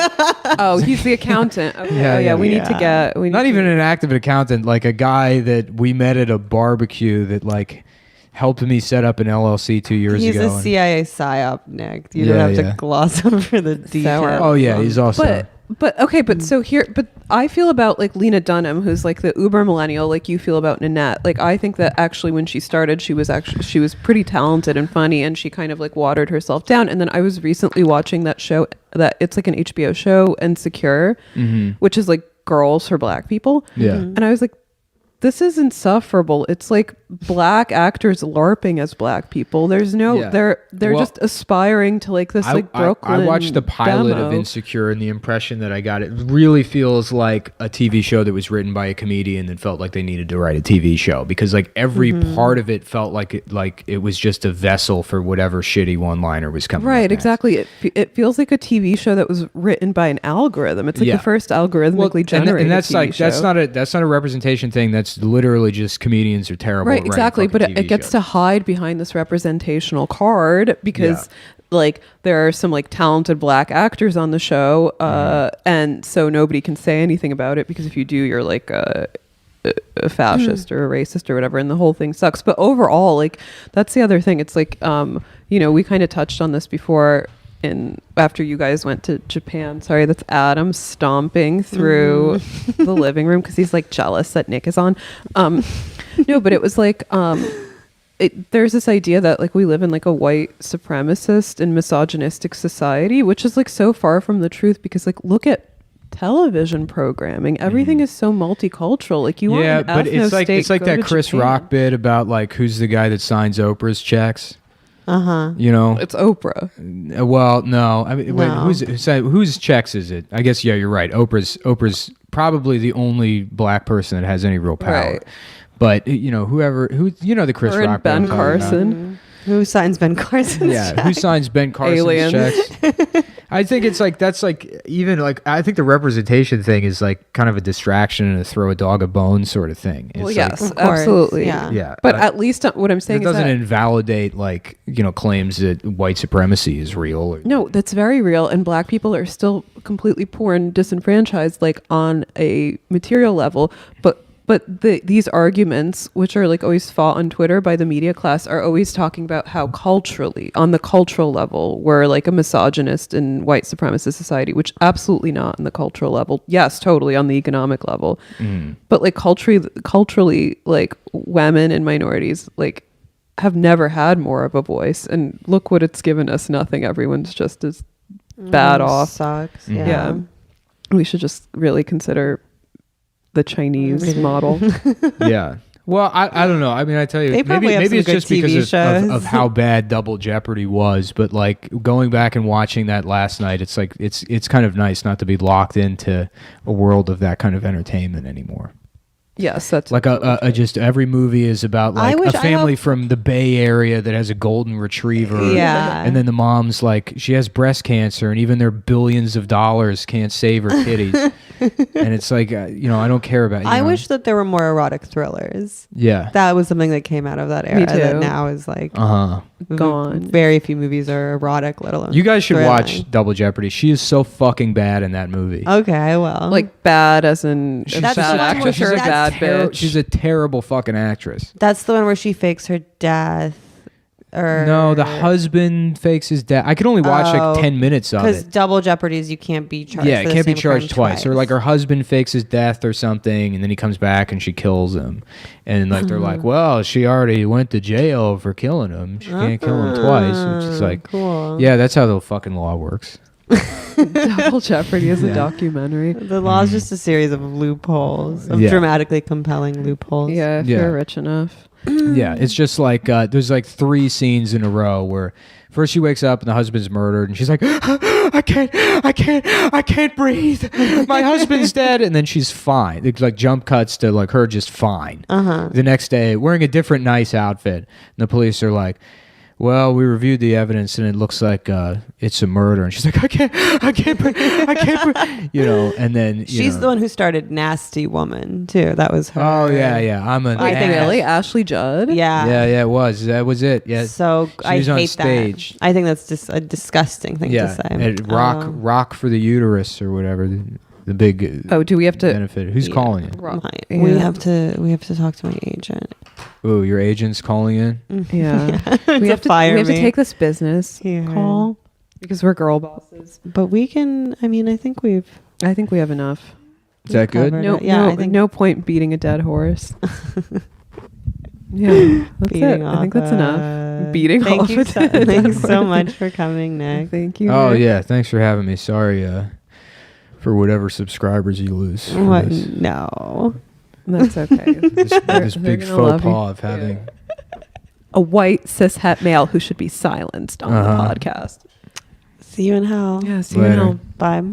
Oh, he's the accountant. Okay. We need to get. Not even an active accountant, like a guy that we met at a barbecue that like helped me set up an LLC 2 years ago. He's a CIA psyop, Nick. You don't have to gloss over the details. Oh yeah, he's also. But I feel about like Lena Dunham, who's like the uber millennial, like you feel about Nanette. Like I think that actually when she started, she was pretty talented and funny, and she kind of like watered herself down. And then I was recently watching that show that it's like an HBO show, Insecure, which is like girls for black people. Yeah. And I was like, this is insufferable. It's like black actors LARPing as black people. There's no, they're just aspiring to like this like Brooklyn I watched the pilot demo. of Insecure, and the impression that I got, it really feels like a TV show that was written by a comedian that felt like they needed to write a TV show, because like every part of it felt like it was just a vessel for whatever shitty one-liner was coming. Right, exactly. It feels like a TV show that was written by an algorithm. It's like the first algorithmically generated and that's TV like show. that's not a representation thing. That's literally just comedians are terrible. Right, exactly. But it gets to hide behind this representational card because like there are some like talented black actors on the show, and so nobody can say anything about it, because if you do, you're like a fascist or a racist or whatever, and the whole thing sucks. But overall, like that's the other thing. It's like we kind of touched on this before. after you guys went to Japan. Sorry, that's Adam stomping through the living room because he's like jealous that Nick is on. No, but it was like there's this idea that like we live in like a white supremacist and misogynistic society, which is like so far from the truth, because like look at television programming. Everything is so multicultural. Like you want an but it's like go that to Chris Japan. Rock bit about like who's the guy that signs Oprah's checks. You know, It's Oprah. well, no, I mean, wait, No. whose checks is it? I guess you're right. Oprah's probably the only black person that has any real power. Right. But you know, the Chris Or in Rock bit Ben I'm talking about. Carson. Who signs Ben Carson's Yeah, check? who signs Ben Carson's Aliens. checks? I think it's like that's like even like I think the representation thing is like kind of a distraction and a throw a dog a bone sort of thing. It's Well, like, yes, Of course, absolutely. yeah. yeah, But at least what I'm it saying is doesn't that invalidate like claims that white supremacy is real. Or, no, that's very real, and black people are still completely poor and disenfranchised, like on a material level. But these arguments, which are like always fought on Twitter by the media class, are always talking about how culturally, on the cultural level, we're like a misogynist and white supremacist society, which absolutely not on the cultural level. Yes, totally on the economic level. But like culturally, like women and minorities like have never had more of a voice. And look what it's given us. Nothing. Everyone's just as bad off. Sucks. Mhm. Yeah. We should just really consider the Chinese model. Yeah. Well, I don't know. I mean, I tell you, They probably have maybe some it's good just TV because shows. of how bad Double Jeopardy was. But like going back and watching that last night, it's like it's kind of nice not to be locked into a world of that kind of entertainment anymore. Yes, that's Like just every movie is about like wish a I family hope- from the Bay Area that has a golden retriever. Yeah. And then the mom's like, she has breast cancer, and even their billions of dollars can't save her kitties. And it's like, I don't care about. I wish that there were more erotic thrillers. Yeah. That was something that came out of that era. Me That too. now is like gone. Very few movies are erotic, let alone. You guys should thrilling. watch Double Jeopardy. She is so fucking bad in that movie. Okay, I will. Like bad as in She's a That's bad the one actress where or a she's bad bitch. She's a terrible fucking actress. that's the one where she fakes her death, or No, the husband fakes his death. I could only watch like 10 minutes of because it. double jeopardies you can't be charged. Yeah, for it the can't be same charged crime twice. Or like her husband fakes his death or something, and then he comes back and she kills him. And like they're like, well, she already went to jail for killing him. She can't kill him twice. Which is like, cool. yeah, that's how the fucking law works. Double Jeopardy is Yeah. a documentary. The law is just a series of loopholes, of Yeah. dramatically compelling loopholes. Yeah, if Yeah. you're rich enough. Yeah, it's just like there's like 3 scenes in a row where first she wakes up and the husband's murdered and she's like, I can't breathe. My husband's dead. And then she's fine. It's like jump cuts to like her just fine. The next day wearing a different nice outfit. And the police are like, well, we reviewed the evidence and it looks like it's a murder. And she's like, I can't breathe. And then She's the one who started Nasty Woman too. That was her. Oh yeah. I'm a I think Really? Ashley Judd? Yeah. Yeah, it was. That was it. Yeah. So She I was on hate stage. that. I think that's just a disgusting thing Yeah. to say. And rock for the uterus or whatever. The big Oh, do we have to? benefit. Who's Yeah. calling it? We Yeah. have to talk to my agent. Oh, your agent's calling in. Yeah. To we have to fire me. take this business Here. call because we're girl bosses. But we can. I mean, I think we I think we have enough. Is that good? covered No, it. Yeah, no, I think no point beating a dead horse. Yeah, that's it. I think that's enough. Beating Thank off you a so, dead thanks so horse. much for coming, Nick. Thank you. Oh Nick. yeah, thanks for having me. Sorry for whatever subscribers you lose. for What? this. No. That's okay. This They're big gonna faux love you. pas of having. A white cishet male who should be silenced on Uh-huh. the podcast. See you in hell. Yeah, see you Later. now. Bye.